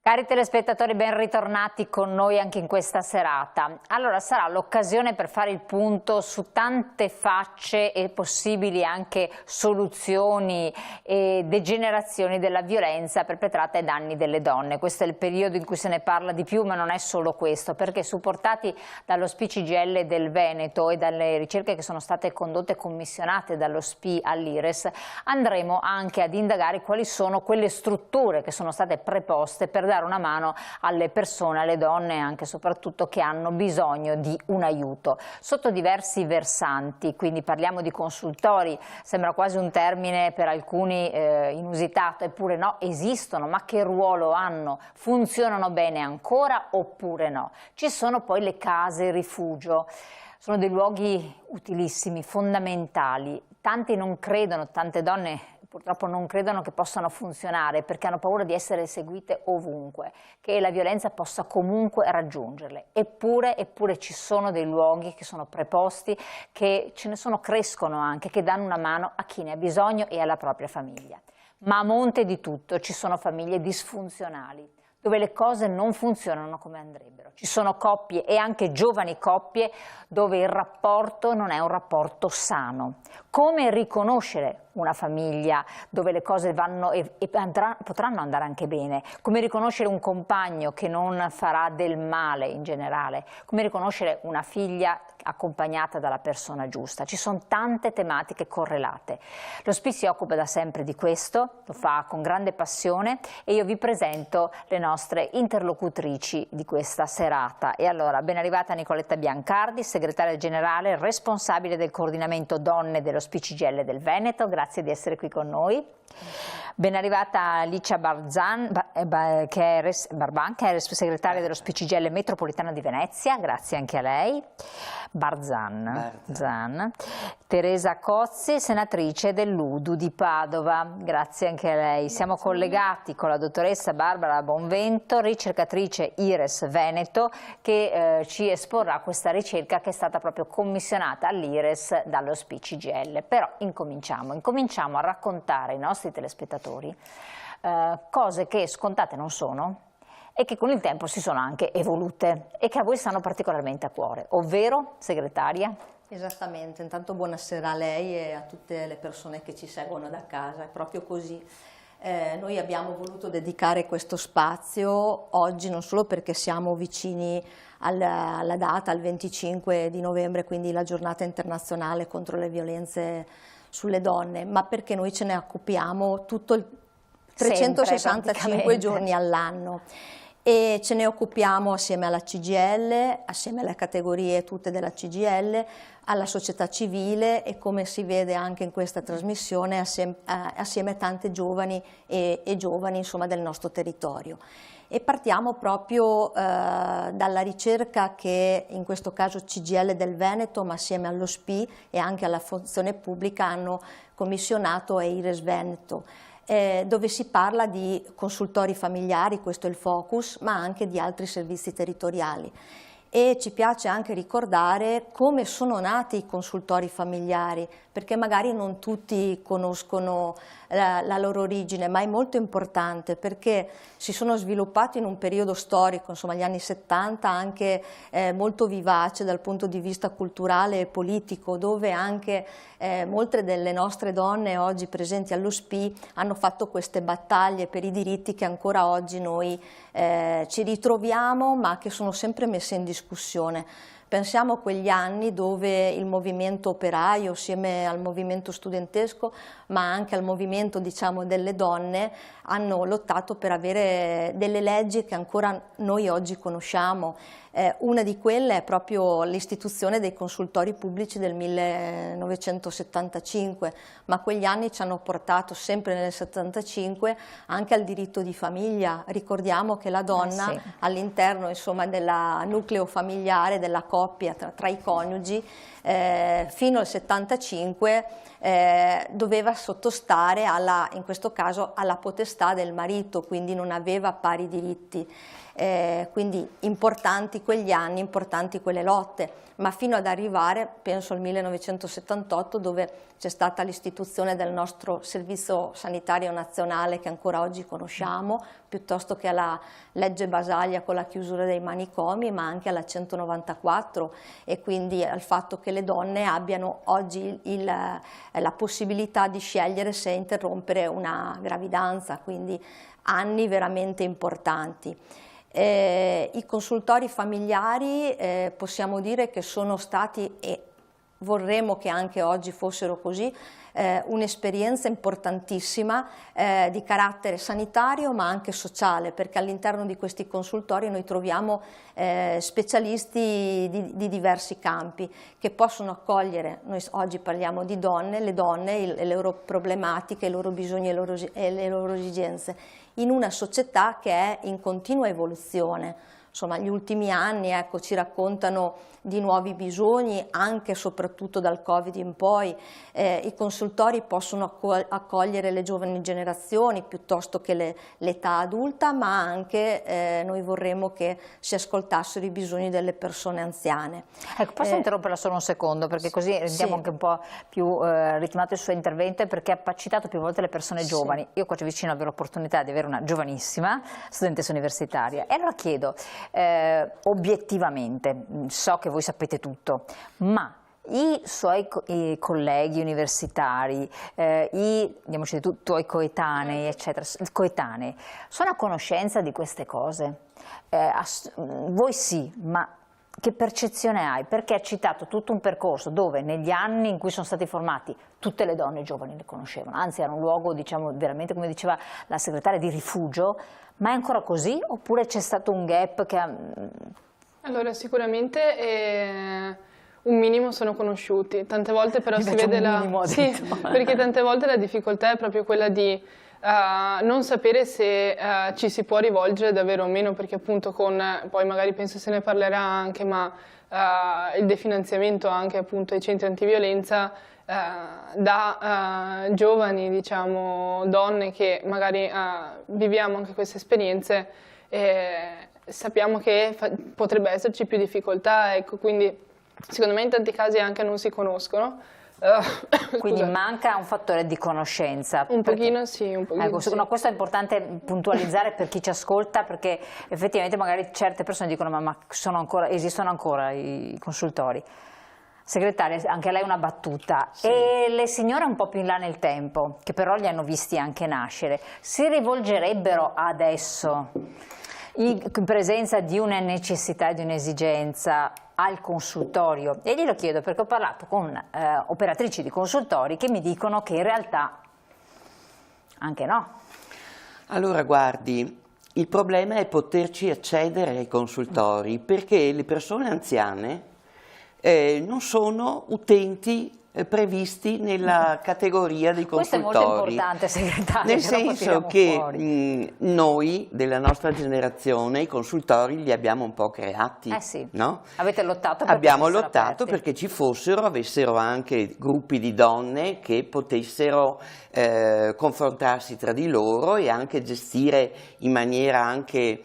Cari telespettatori, ben ritornati con noi anche in questa serata. Allora, sarà l'occasione per fare il punto su tante facce e possibili anche soluzioni e degenerazioni della violenza perpetrata ai danni delle donne. Questo è il periodo in cui se ne parla di più, ma non è solo questo, perché supportati dallo SPI CGIL del Veneto e dalle ricerche che sono state condotte e commissionate dallo SPI all'IRES, andremo anche ad indagare quali sono quelle strutture che sono state preposte per dare una mano alle persone, alle donne anche e soprattutto che hanno bisogno di un aiuto sotto diversi versanti. Quindi parliamo di consultori, sembra quasi un termine per alcuni inusitato, eppure no, esistono, ma che ruolo hanno? Funzionano bene ancora oppure no? Ci sono poi le case rifugio, sono dei luoghi utilissimi, fondamentali. Tanti non credono, tante donne purtroppo non credono che possano funzionare perché hanno paura di essere seguite ovunque, che la violenza possa comunque raggiungerle. Eppure ci sono dei luoghi che sono preposti, che ce ne sono, crescono anche, che danno una mano a chi ne ha bisogno e alla propria famiglia. Ma a monte di tutto ci sono famiglie disfunzionali, dove le cose non funzionano come andrebbero. Ci sono coppie e anche giovani coppie dove il rapporto non è un rapporto sano. Come riconoscere una famiglia dove le cose vanno potranno andare anche bene? Come riconoscere un compagno che non farà del male in generale? Come riconoscere una figlia accompagnata dalla persona giusta? Ci sono tante tematiche correlate. Lo SPI si occupa da sempre di questo, lo fa con grande passione e io vi presento le nostre interlocutrici di questa serata. E allora, ben arrivata Nicoletta Biancardi, segretaria generale responsabile del coordinamento donne dello SPI CGIL del Veneto, grazie di essere qui con noi. Ben arrivata Alicia Barban, che è segretaria dello SPI CGIL metropolitano di Venezia, grazie anche a lei. Barzan. Teresa Cozzi, senatrice dell'Udu di Padova, grazie anche a lei. Siamo collegati con la dottoressa Barbara Bonvento, ricercatrice IRES Veneto, che ci esporrà questa ricerca che è stata proprio commissionata all'IRES dallo SPI CGIL. Però incominciamo a raccontare ai nostri telespettatori cose che scontate non sono e che con il tempo si sono anche evolute e che a voi stanno particolarmente a cuore, ovvero, segretaria? Esattamente, intanto buonasera a lei e a tutte le persone che ci seguono da casa, è proprio così. Noi abbiamo voluto dedicare questo spazio oggi non solo perché siamo vicini alla data, al 25 di novembre, quindi la giornata internazionale contro le violenze sulle donne, ma perché noi ce ne occupiamo tutto il 365 giorni all'anno e ce ne occupiamo assieme alla CGIL, assieme alle categorie tutte della CGIL, alla società civile e, come si vede anche in questa trasmissione, assieme a tante giovani e giovani, insomma, del nostro territorio. E partiamo proprio dalla ricerca che in questo caso CGIL del Veneto, ma assieme allo SPI e anche alla funzione pubblica, hanno commissionato a IRES Veneto, dove si parla di consultori familiari, questo è il focus, ma anche di altri servizi territoriali. E ci piace anche ricordare come sono nati i consultori familiari, perché magari non tutti conoscono la loro origine, ma è molto importante perché si sono sviluppati in un periodo storico, insomma gli anni 70, anche molto vivace dal punto di vista culturale e politico, dove anche molte delle nostre donne oggi presenti allo SPI hanno fatto queste battaglie per i diritti che ancora oggi noi ci ritroviamo, ma che sono sempre messe in discussione. Pensiamo a quegli anni dove il movimento operaio, assieme al movimento studentesco, ma anche al movimento, diciamo, delle donne, hanno lottato per avere delle leggi che ancora noi oggi conosciamo. Una di quelle è proprio l'istituzione dei consultori pubblici del 1975, ma quegli anni ci hanno portato sempre nel 75 anche al diritto di famiglia. Ricordiamo che la donna all'interno, insomma, del nucleo familiare, della coppia tra i coniugi, fino al 75 doveva sottostare in questo caso alla potestà del marito, quindi non aveva pari diritti. Quindi importanti quegli anni, importanti quelle lotte, ma fino ad arrivare, penso al 1978, dove c'è stata l'istituzione del nostro Servizio Sanitario Nazionale che ancora oggi conosciamo, piuttosto che alla legge Basaglia con la chiusura dei manicomi, ma anche alla 194, e quindi al fatto che le donne abbiano oggi la possibilità di scegliere se interrompere una gravidanza, quindi anni veramente importanti. I consultori familiari possiamo dire che sono stati, e vorremmo che anche oggi fossero così, un'esperienza importantissima di carattere sanitario ma anche sociale, perché all'interno di questi consultori noi troviamo specialisti di diversi campi che possono accogliere, noi oggi parliamo di donne, le loro problematiche, i loro bisogni e le loro esigenze, in una società che è in continua evoluzione. Insomma, gli ultimi anni, ecco, ci raccontano di nuovi bisogni, anche e soprattutto dal Covid in poi. I consultori possono accogliere le giovani generazioni piuttosto che l'età adulta, ma anche noi vorremmo che si ascoltassero i bisogni delle persone anziane. Ecco, posso interromperla solo un secondo, perché così rendiamo sì. anche un po' più ritmato il suo intervento, perché ha citato più volte le persone giovani. Sì. Io qua vicino avevo l'opportunità di avere una giovanissima studentessa universitaria, e allora chiedo, obiettivamente, so che voi sapete tutto, ma i suoi colleghi universitari, diciamoci, tuoi coetanei, eccetera, coetanei, sono a conoscenza di queste cose? Voi sì, ma che percezione hai? Perché ha citato tutto un percorso dove negli anni in cui sono stati formati tutte le donne giovani le conoscevano, anzi era un luogo, diciamo, veramente, come diceva la segretaria, di rifugio. Ma è ancora così oppure c'è stato un gap che ha... Allora, sicuramente un minimo sono conosciuti, tante volte però si vede sì, perché tante volte la difficoltà è proprio quella di non sapere se ci si può rivolgere davvero o meno, perché appunto poi magari penso se ne parlerà anche, ma il definanziamento anche appunto ai centri antiviolenza da giovani, diciamo, donne che magari viviamo anche queste esperienze, sappiamo che potrebbe esserci più difficoltà, ecco, quindi secondo me in tanti casi anche non si conoscono. Quindi manca un fattore di conoscenza. Un pochino sì, un pochino sì. No, questo è importante puntualizzare per chi ci ascolta, perché effettivamente magari certe persone dicono ma esistono ancora i consultori. Segretaria, anche lei una battuta. Sì. E le signore un po' più in là nel tempo, che però li hanno visti anche nascere, si rivolgerebbero adesso, in presenza di una necessità e di un'esigenza, al consultorio? E glielo chiedo perché ho parlato con operatrici di consultori che mi dicono che in realtà anche no. Allora guardi, il problema è poterci accedere ai consultori, perché le persone anziane non sono utenti previsti nella categoria dei consultori. Questo è molto importante, segretario. Nel senso che noi della nostra generazione i consultori li abbiamo un po' creati. Sì. No? Avete lottato perché abbiamo lottato perché ci avessero anche gruppi di donne che potessero confrontarsi tra di loro e anche gestire in maniera anche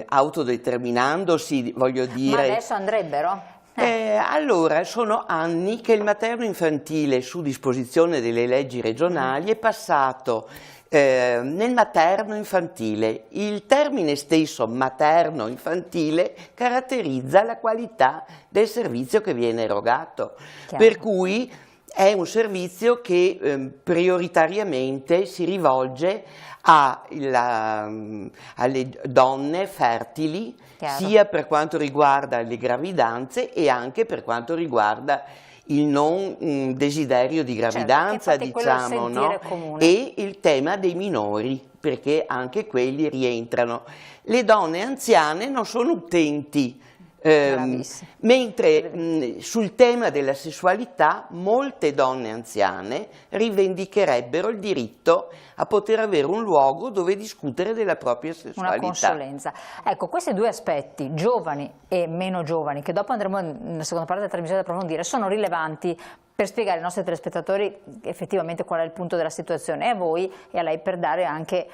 autodeterminandosi, voglio dire. Ma adesso andrebbero? Allora, sono anni che il materno infantile, su disposizione delle leggi regionali, è passato nel materno infantile. Il termine stesso materno infantile caratterizza la qualità del servizio che viene erogato. Chiaro. Per cui è un servizio che prioritariamente si rivolge alle donne fertili, chiaro, sia per quanto riguarda le gravidanze e anche per quanto riguarda il non desiderio di gravidanza, certo, diciamo, no? E il tema dei minori, perché anche quelli rientrano. Le donne anziane non sono utenti Mentre sul tema della sessualità molte donne anziane rivendicherebbero il diritto a poter avere un luogo dove discutere della propria sessualità. Una consulenza. Ecco, questi due aspetti, giovani e meno giovani, che dopo andremo nella seconda parte della trasmissione ad approfondire, sono rilevanti per spiegare ai nostri telespettatori effettivamente qual è il punto della situazione, e a voi e a lei per dare anche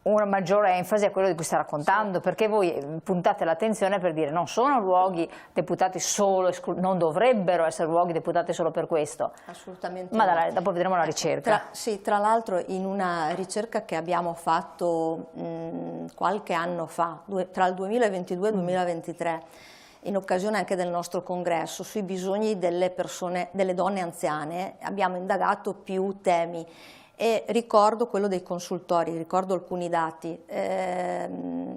una maggiore enfasi a quello di cui sta raccontando, perché voi puntate l'attenzione per dire non sono luoghi deputati solo, non dovrebbero essere luoghi deputati solo per questo. Assolutamente. Ma dopo vedremo la ricerca. Tra l'altro in una ricerca che abbiamo fatto qualche anno fa, tra il 2022 e il 2023, in occasione anche del nostro congresso, sui bisogni delle persone, delle donne anziane, abbiamo indagato più temi. E ricordo quello dei consultori, ricordo alcuni dati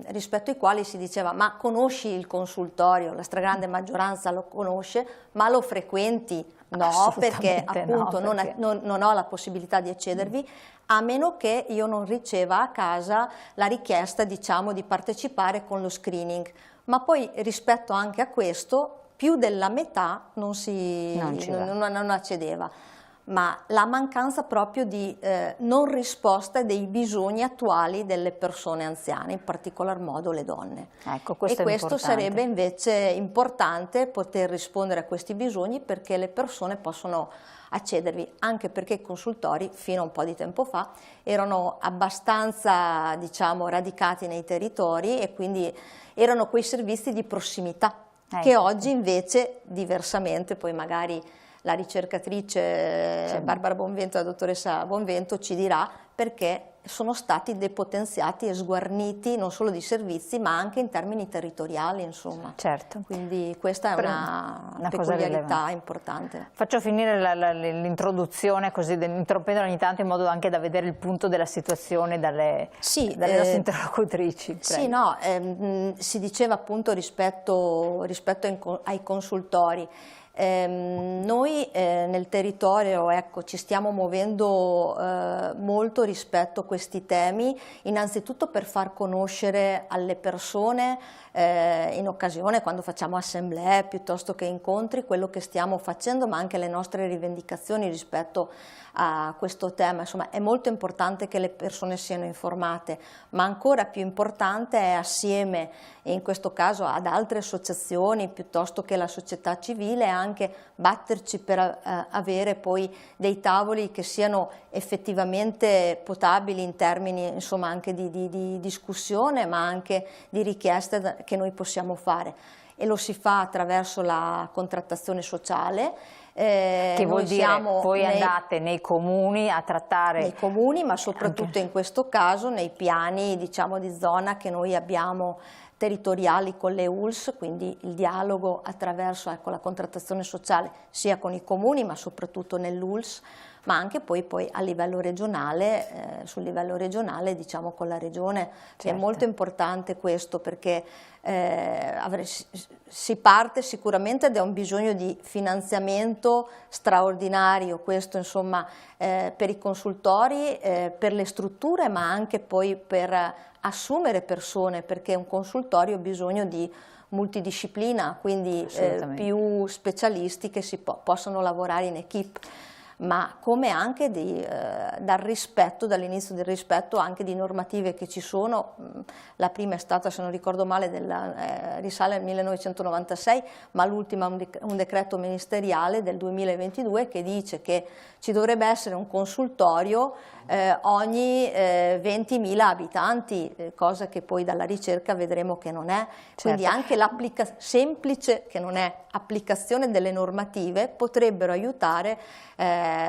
rispetto ai quali si diceva ma conosci il consultorio? La stragrande maggioranza lo conosce, ma lo frequenti? No, perché appunto no, perché... non ho la possibilità di accedervi, a meno che io non riceva a casa la richiesta, diciamo, di partecipare con lo screening. Ma poi rispetto anche a questo, più della metà non accedeva. Ma la mancanza proprio di non risposta dei bisogni attuali delle persone anziane, in particolar modo le donne. Ecco, questo sarebbe invece importante poter rispondere a questi bisogni, perché le persone possono accedervi, anche perché i consultori fino a un po' di tempo fa erano abbastanza, diciamo, radicati nei territori e quindi erano quei servizi di prossimità che oggi invece diversamente, poi magari la ricercatrice Barbara Bonvento, la dottoressa Bonvento ci dirà perché sono stati depotenziati e sguarniti non solo di servizi ma anche in termini territoriali, insomma. Certo. Quindi questa è una peculiarità importante. Faccio finire l'introduzione così, interrompendola ogni tanto in modo anche da vedere il punto della situazione dalle nostre interlocutrici. Sì, no, si diceva appunto rispetto ai consultori. Noi nel territorio, ecco, ci stiamo muovendo molto rispetto a questi temi, innanzitutto per far conoscere alle persone in occasione, quando facciamo assemblee piuttosto che incontri, quello che stiamo facendo, ma anche le nostre rivendicazioni rispetto a questo tema. Insomma, è molto importante che le persone siano informate, ma ancora più importante è, assieme in questo caso ad altre associazioni piuttosto che la società civile, anche batterci per avere poi dei tavoli che siano effettivamente potabili in termini, insomma, anche di discussione, ma anche di richieste che noi possiamo fare, e lo si fa attraverso la contrattazione sociale. Che vuol dire voi andate nei comuni a trattare... Nei comuni, ma soprattutto in questo caso nei piani, diciamo, di zona che noi abbiamo territoriali con le ULS, quindi il dialogo attraverso, ecco, la contrattazione sociale sia con i comuni ma soprattutto nell'ULS, ma anche poi a livello regionale, sul livello regionale, diciamo, con la regione. Certo. È molto importante questo, perché si parte sicuramente da un bisogno di finanziamento straordinario, questo insomma per i consultori, per le strutture, ma anche poi per assumere persone, perché un consultorio ha bisogno di multidisciplina, quindi più specialisti che possono lavorare in equipe, ma come anche dal rispetto, dall'inizio del rispetto anche di normative che ci sono. La prima è stata, se non ricordo male, risale al 1996, ma l'ultima un decreto ministeriale del 2022 che dice che ci dovrebbe essere un consultorio ogni 20.000 abitanti, cosa che poi dalla ricerca vedremo che non è. Quindi anche semplice, che non è, applicazione delle normative potrebbero aiutare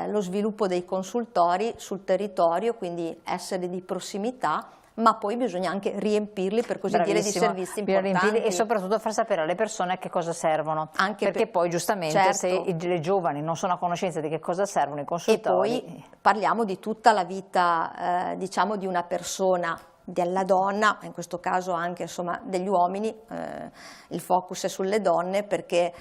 lo sviluppo dei consultori sul territorio, quindi essere di prossimità, ma poi bisogna anche riempirli, per così dire, di servizi importanti. E soprattutto far sapere alle persone che cosa servono, perché poi giustamente se le giovani non sono a conoscenza di che cosa servono i consultori... E poi parliamo di tutta la vita, diciamo, di una persona, della donna, in questo caso anche insomma degli uomini, il focus è sulle donne, perché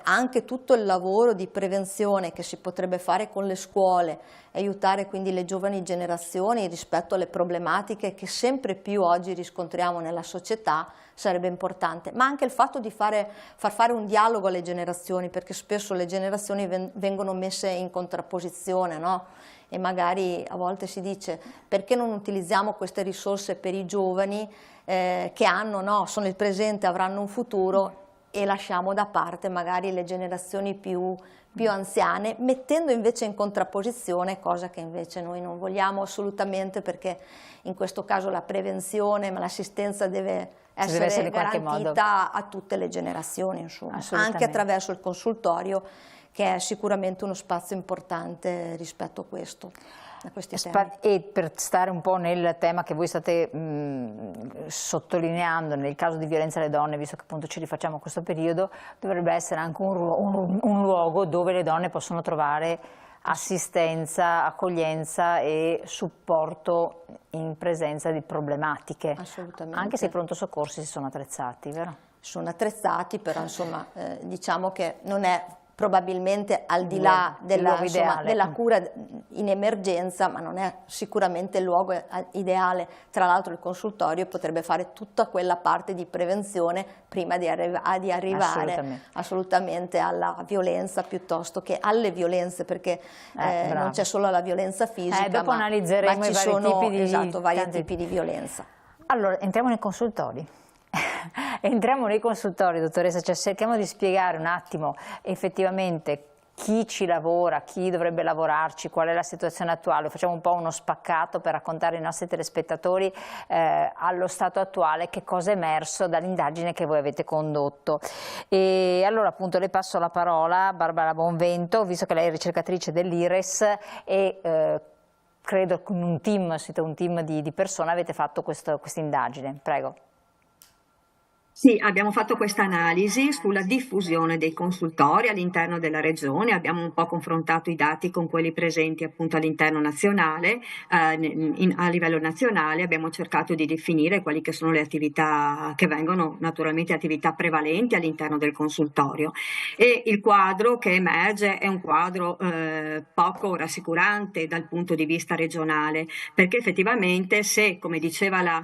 anche tutto il lavoro di prevenzione che si potrebbe fare con le scuole, aiutare quindi le giovani generazioni rispetto alle problematiche che sempre più oggi riscontriamo nella società, sarebbe importante, ma anche il fatto di far fare un dialogo alle generazioni, perché spesso le generazioni vengono messe in contrapposizione, no? E magari a volte si dice: perché non utilizziamo queste risorse per i giovani che hanno, no, sono il presente, avranno un futuro, e lasciamo da parte magari le generazioni più anziane, mettendo invece in contrapposizione, cosa che invece noi non vogliamo assolutamente, perché in questo caso la prevenzione, ma l'assistenza deve essere garantita a tutte le generazioni, insomma, anche attraverso il consultorio, che è sicuramente uno spazio importante rispetto a questo. E per stare un po' nel tema che voi state sottolineando, nel caso di violenza alle donne, visto che appunto ci rifacciamo a questo periodo, dovrebbe essere anche un luogo dove le donne possono trovare assistenza, accoglienza e supporto in presenza di problematiche. Assolutamente. Anche se i pronto soccorsi si sono attrezzati, vero? Sono attrezzati, però insomma diciamo che non è probabilmente al di là della cura in emergenza, ma non è sicuramente il luogo ideale. Tra l'altro il consultorio potrebbe fare tutta quella parte di prevenzione prima di arrivare assolutamente alla violenza, piuttosto che alle violenze, perché non c'è solo la violenza fisica, dopo analizzeremo ma ci sono vari tipi di violenza. Allora, entriamo nei consultori. Entriamo nei consultori, dottoressa, cioè cerchiamo di spiegare un attimo effettivamente chi ci lavora, chi dovrebbe lavorarci, qual è la situazione attuale. Facciamo un po' uno spaccato per raccontare ai nostri telespettatori allo stato attuale che cosa è emerso dall'indagine che voi avete condotto. E allora appunto le passo la parola, Barbara Bonvento, visto che lei è ricercatrice dell'IRES e credo con un team, siete un team di persone, avete fatto questa indagine. Prego. Sì, abbiamo fatto questa analisi sulla diffusione dei consultori all'interno della regione, abbiamo un po' confrontato i dati con quelli presenti appunto all'interno nazionale, a livello nazionale abbiamo cercato di definire quali che sono le attività che vengono, naturalmente attività prevalenti all'interno del consultorio, e il quadro che emerge è un quadro poco rassicurante dal punto di vista regionale, perché effettivamente se, come diceva la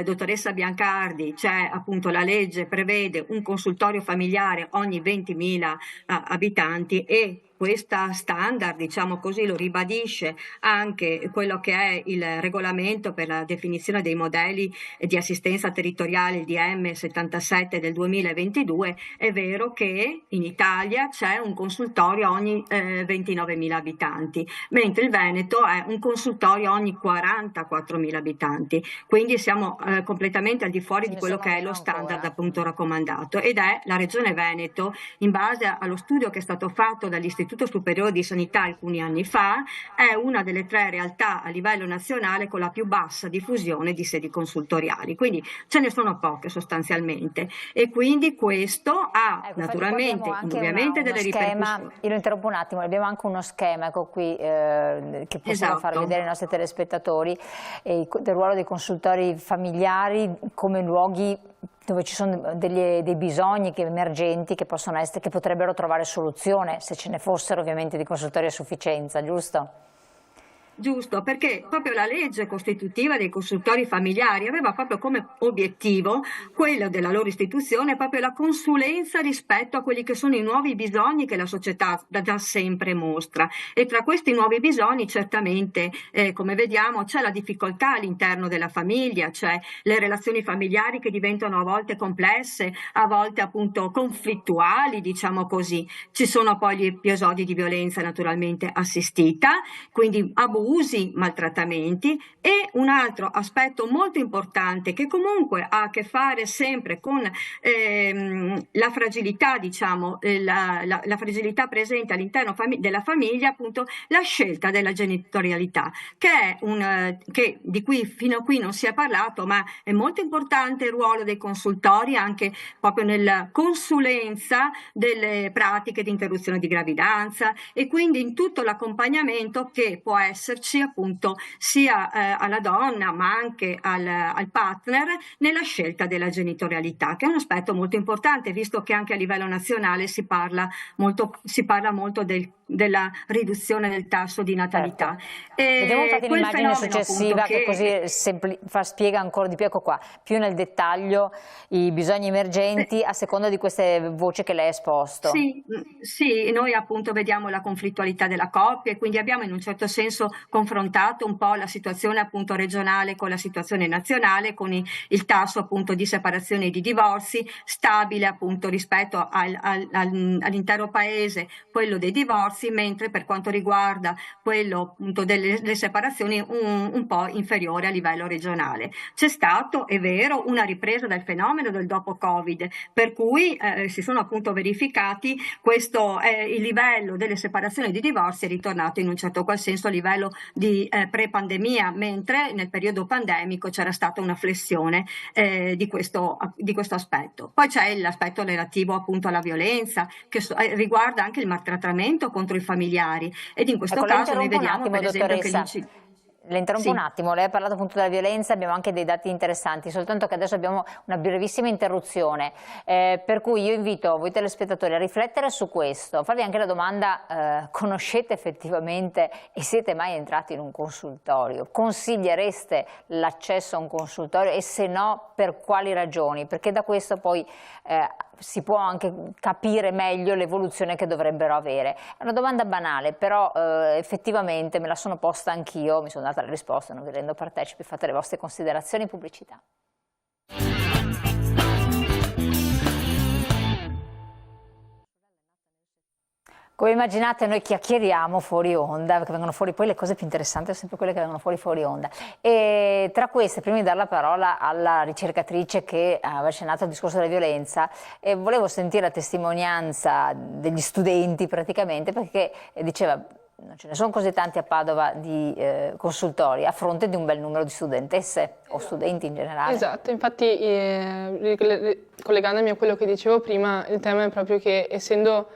dottoressa Biancardi, c'è appunto la legge prevede un consultorio familiare ogni 20.000 abitanti e questa standard, diciamo così, lo ribadisce anche quello che è il regolamento per la definizione dei modelli di assistenza territoriale, il DM 77 del 2022, è vero che in Italia c'è un consultorio ogni 29.000 abitanti, mentre il Veneto è un consultorio ogni 44.000 abitanti, quindi siamo completamente al di fuori di quello che è lo standard appunto raccomandato, ed è la Regione Veneto, in base allo studio che è stato fatto dall'Istituto Superiore di Sanità alcuni anni fa, è una delle 3 realtà a livello nazionale con la più bassa diffusione di sedi consultoriali, quindi ce ne sono poche sostanzialmente, e quindi questo ha naturalmente indubbiamente delle ripercussioni. Io lo interrompo un attimo, abbiamo anche uno schema, ecco qui, che possiamo far vedere ai nostri telespettatori, del ruolo dei consultori familiari come luoghi dove ci sono dei bisogni emergenti che possono essere, che potrebbero trovare soluzione, se ce ne fossero ovviamente di consultori a sufficienza, giusto? Giusto, perché proprio la legge costitutiva dei consultori familiari aveva proprio come obiettivo quello della loro istituzione, proprio la consulenza rispetto a quelli che sono i nuovi bisogni che la società da sempre mostra, e tra questi nuovi bisogni certamente, come vediamo, c'è la difficoltà all'interno della famiglia, c'è le relazioni familiari che diventano a volte complesse, a volte appunto conflittuali, diciamo così. Ci sono poi gli episodi di violenza naturalmente assistita, quindi abusi, maltrattamenti, e un altro aspetto molto importante che comunque ha a che fare sempre con la fragilità, diciamo, la fragilità presente all'interno della famiglia, appunto la scelta della genitorialità, che è di cui fino a qui non si è parlato, ma è molto importante il ruolo dei consultori anche proprio nella consulenza delle pratiche di interruzione di gravidanza, e quindi in tutto l'accompagnamento che può essere rivolgerci appunto sia alla donna ma anche al partner nella scelta della genitorialità, che è un aspetto molto importante, visto che anche a livello nazionale si parla molto della riduzione del tasso di natalità. Vediamo infatti l'immagine successiva appunto, che così spiega ancora di più, ecco qua, più nel dettaglio i bisogni emergenti a seconda di queste voci che lei ha esposto. Sì, noi appunto vediamo la conflittualità della coppia e quindi abbiamo in un certo senso confrontato un po' la situazione appunto regionale con la situazione nazionale, con il tasso appunto di separazioni e di divorzi stabile appunto rispetto all'intero paese, quello dei divorzi, mentre per quanto riguarda quello appunto delle separazioni un po' inferiore a livello regionale. C'è stato, è vero, una ripresa del fenomeno del dopo Covid, per cui si sono appunto verificati il livello delle separazioni e di divorzi è ritornato in un certo qual senso a livello di pre-pandemia, mentre nel periodo pandemico c'era stata una flessione di questo aspetto. Poi c'è l'aspetto relativo appunto alla violenza, che riguarda anche il maltrattamento contro i familiari, ed in questo caso noi vediamo per esempio che le interrompo un attimo, lei ha parlato appunto della violenza, abbiamo anche dei dati interessanti, soltanto che adesso abbiamo una brevissima interruzione, per cui io invito voi telespettatori a riflettere su questo, farvi anche la domanda, conoscete effettivamente e siete mai entrati in un consultorio? Consigliereste l'accesso a un consultorio e se no per quali ragioni? Perché da questo poi si può anche capire meglio l'evoluzione che dovrebbero avere. È una domanda banale, però effettivamente me la sono posta anch'io, mi sono data la risposta, non vi rendo partecipi, fate le vostre considerazioni, pubblicità. Come immaginate noi chiacchieriamo fuori onda, perché vengono fuori poi le cose più interessanti, sono sempre quelle che vengono fuori onda. E tra queste, prima di dare la parola alla ricercatrice che aveva accennato al discorso della violenza, volevo sentire la testimonianza degli studenti praticamente, perché diceva non ce ne sono così tanti a Padova di consultori a fronte di un bel numero di studentesse o studenti in generale. Esatto, infatti collegandomi a quello che dicevo prima, il tema è proprio che essendo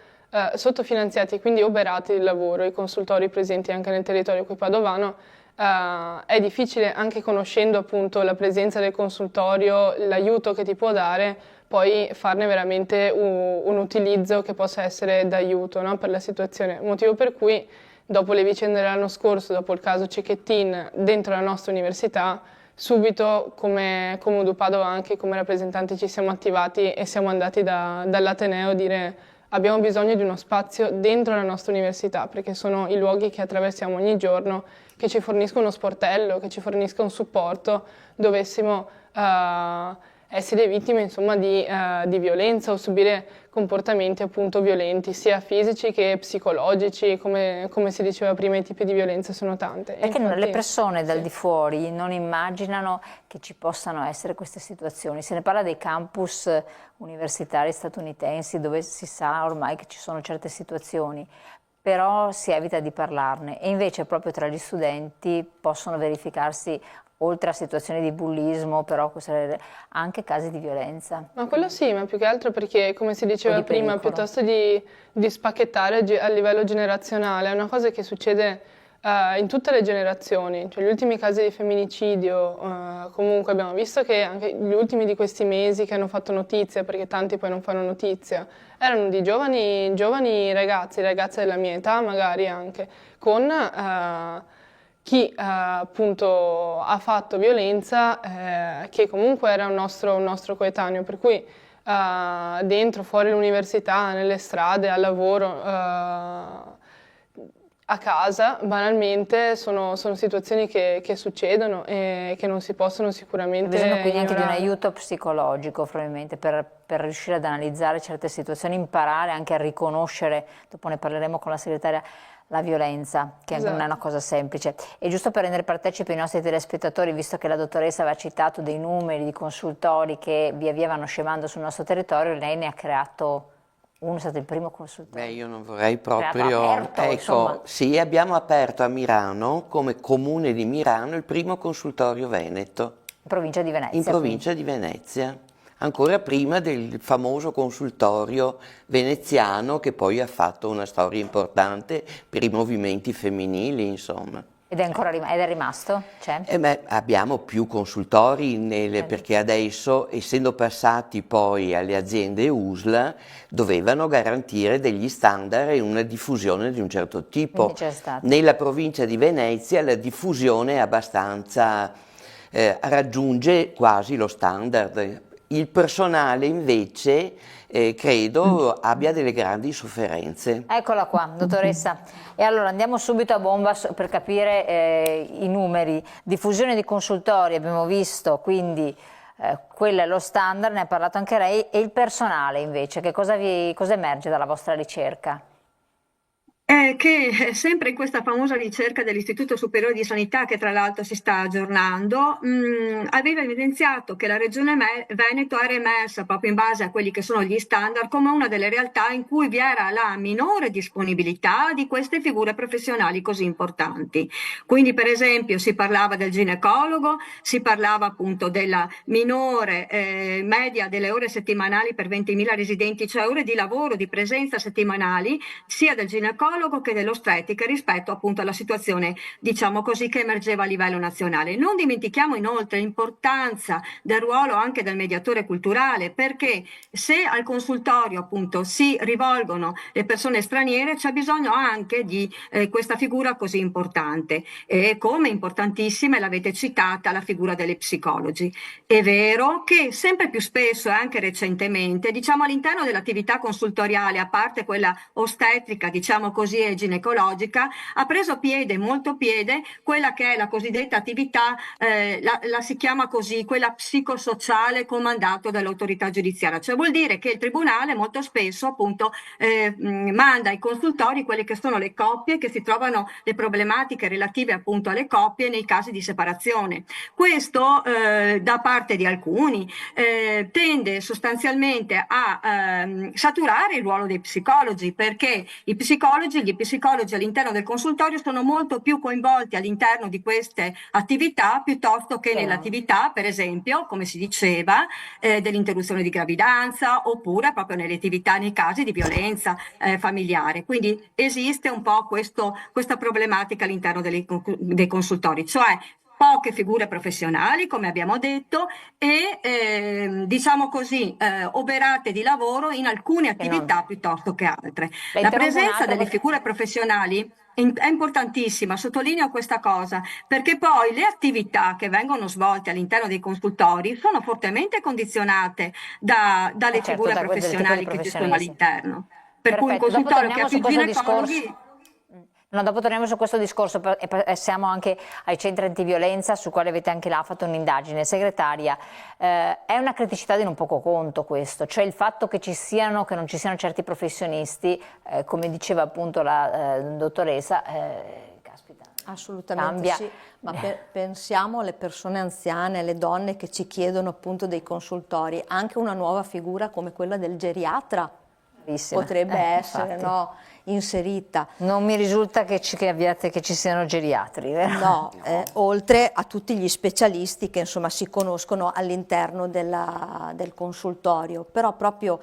sottofinanziati e quindi oberati il lavoro, i consultori presenti anche nel territorio qui padovano, è difficile, anche conoscendo appunto la presenza del consultorio, l'aiuto che ti può dare, poi farne veramente un utilizzo che possa essere d'aiuto, no, per la situazione. Motivo per cui dopo le vicende dell'anno scorso, dopo il caso Cecchettin dentro la nostra università, subito come Udu Padova anche come rappresentanti ci siamo attivati e siamo andati dall'Ateneo a dire abbiamo bisogno di uno spazio dentro la nostra università, perché sono i luoghi che attraversiamo ogni giorno, che ci forniscono uno sportello, che ci forniscono un supporto, dovessimo essere vittime insomma di violenza o subire comportamenti appunto violenti, sia fisici che psicologici, come si diceva prima i tipi di violenza sono tante. Perché infatti, le persone dal sì. di fuori non immaginano che ci possano essere queste situazioni. Se ne parla dei campus universitari statunitensi dove si sa ormai che ci sono certe situazioni, però si evita di parlarne e invece proprio tra gli studenti possono verificarsi oltre a situazioni di bullismo, però anche casi di violenza. Ma quello sì, ma più che altro perché, come si diceva prima, piuttosto di spacchettare a livello generazionale, è una cosa che succede in tutte le generazioni. Cioè, gli ultimi casi di femminicidio, comunque abbiamo visto che anche gli ultimi di questi mesi che hanno fatto notizia, perché tanti poi non fanno notizia, erano di giovani ragazze della mia età magari anche, con chi appunto ha fatto violenza che comunque era un nostro coetaneo, per cui dentro, fuori l'università, nelle strade, al lavoro, a casa, banalmente, sono situazioni che succedono e che non si possono sicuramente ignorare. Bisogna quindi anche di un ignorare. aiuto psicologico, probabilmente, per riuscire ad analizzare certe situazioni, imparare anche a riconoscere, dopo ne parleremo con la segretaria, la violenza, che Esatto. non è una cosa semplice. E giusto per rendere partecipi i nostri telespettatori, visto che la dottoressa aveva citato dei numeri di consultori che via via vanno scemando sul nostro territorio, lei ne ha creato uno, è stato il primo consultore. Beh, io non vorrei proprio... Aperto, ecco, sì, abbiamo aperto a Mirano, come comune di Mirano, il primo consultorio veneto. In provincia di Venezia. In provincia di Venezia. Ancora prima del famoso consultorio veneziano che poi ha fatto una storia importante per i movimenti femminili, insomma. Ed è rimasto? C'è? Abbiamo più consultori perché adesso, essendo passati poi alle aziende USL, dovevano garantire degli standard e una diffusione di un certo tipo. Nella provincia di Venezia la diffusione è abbastanza, raggiunge quasi lo standard. Il personale invece credo abbia delle grandi sofferenze. Eccola qua, dottoressa. E allora andiamo subito a bomba per capire i numeri. Diffusione di consultori abbiamo visto, quindi quello è lo standard, ne ha parlato anche lei. E il personale invece, che cosa emerge dalla vostra ricerca? Che sempre in questa famosa ricerca dell'Istituto Superiore di Sanità, che tra l'altro si sta aggiornando, aveva evidenziato che la Regione Veneto era emersa proprio in base a quelli che sono gli standard come una delle realtà in cui vi era la minore disponibilità di queste figure professionali così importanti. Quindi per esempio si parlava del ginecologo, si parlava appunto della minore media delle ore settimanali per 20.000 residenti, cioè ore di lavoro, di presenza settimanali, sia del ginecologo che dell'ostetrica rispetto appunto alla situazione, diciamo così, che emergeva a livello nazionale. Non dimentichiamo inoltre l'importanza del ruolo anche del mediatore culturale, perché se al consultorio appunto si rivolgono le persone straniere c'è bisogno anche di questa figura così importante, e come importantissima, l'avete citata, la figura delle psicologi. È vero che sempre più spesso e anche recentemente, diciamo all'interno dell'attività consultoriale, a parte quella ostetrica, diciamo così, e ginecologica, ha preso piede, molto piede, quella che è la cosiddetta attività, la si chiama così, quella psicosociale con mandato dall'autorità giudiziaria, cioè vuol dire che il tribunale molto spesso appunto manda ai consultori quelle che sono le coppie che si trovano, le problematiche relative appunto alle coppie nei casi di separazione. Questo da parte di alcuni tende sostanzialmente a saturare il ruolo dei psicologi, perché gli psicologi all'interno del consultorio sono molto più coinvolti all'interno di queste attività piuttosto che nell'attività, per esempio, come si diceva, dell'interruzione di gravidanza, oppure proprio nelle attività nei casi di violenza familiare. Quindi esiste un po' questa problematica all'interno dei consultori, cioè poche figure professionali, come abbiamo detto, e diciamo così oberate di lavoro in alcune attività piuttosto che altre. La presenza delle figure professionali è importantissima, sottolineo questa cosa, perché poi le attività che vengono svolte all'interno dei consultori sono fortemente condizionate dalle figure professionali che ci sono all'interno. Per cui un consultorio che ha più ginecologi... No, dopo torniamo su questo discorso e passiamo anche ai centri antiviolenza, su quale avete anche là fatto un'indagine. Segretaria, è una criticità di non poco conto questo, cioè il fatto che non ci siano certi professionisti, come diceva appunto la dottoressa, caspita. Assolutamente cambia. Sì, ma pensiamo alle persone anziane, alle donne che ci chiedono appunto dei consultori, anche una nuova figura come quella del geriatra potrebbe essere inserita. Non mi risulta che ci siano geriatri, vero? No, oltre a tutti gli specialisti che insomma si conoscono all'interno del consultorio, però proprio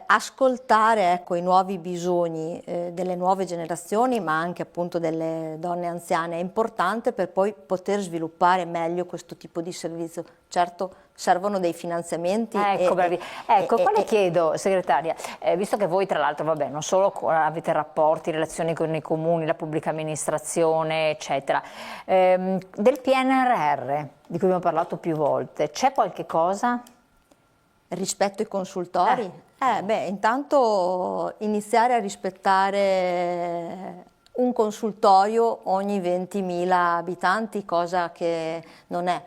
ascoltare i nuovi bisogni delle nuove generazioni, ma anche appunto delle donne anziane, è importante per poi poter sviluppare meglio questo tipo di servizio. Certo, servono dei finanziamenti. Qua le chiedo, segretaria, visto che voi tra l'altro, vabbè, non solo avete rapporti, relazioni con i comuni, la pubblica amministrazione, eccetera, del PNRR, di cui abbiamo parlato più volte, c'è qualche cosa? Rispetto ai consultori? Intanto iniziare a rispettare un consultorio ogni 20.000 abitanti, cosa che non è.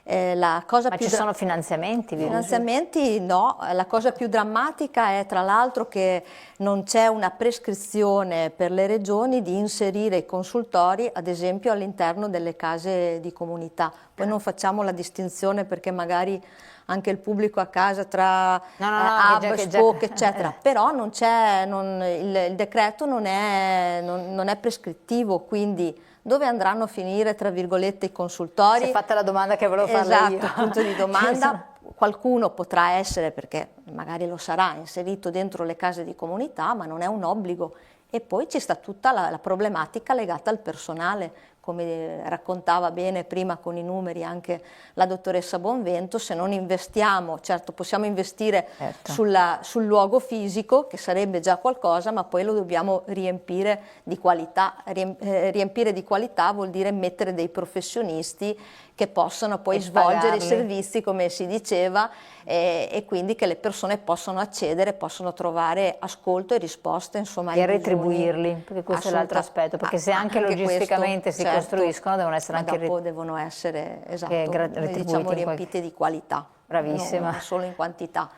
Ma ci sono finanziamenti? Finanziamenti no, la cosa più drammatica è tra l'altro che non c'è una prescrizione per le regioni di inserire i consultori ad esempio all'interno delle case di comunità. Poi non facciamo la distinzione perché magari anche il pubblico a casa tra hub, spoke, eccetera, però il decreto non è prescrittivo, quindi dove andranno a finire, tra virgolette, i consultori? Si è fatta la domanda che volevo farle io. Esatto, punto di domanda. Qualcuno potrà essere, perché magari lo sarà, inserito dentro le case di comunità, ma non è un obbligo. E poi ci sta tutta la problematica legata al personale, come raccontava bene prima con i numeri anche la dottoressa Bonvento, se non investiamo, certo possiamo investire sul luogo fisico, che sarebbe già qualcosa, ma poi lo dobbiamo riempire di qualità. Riempire di qualità vuol dire mettere dei professionisti che possano poi svolgere i servizi, come si diceva, e quindi che le persone possano accedere, possono trovare ascolto e risposte, insomma, e retribuirli, perché questo è l'altro aspetto, perché se anche logisticamente si costruiscono, devono essere anche devono essere diciamo, riempite di qualità, bravissima, non solo in quantità.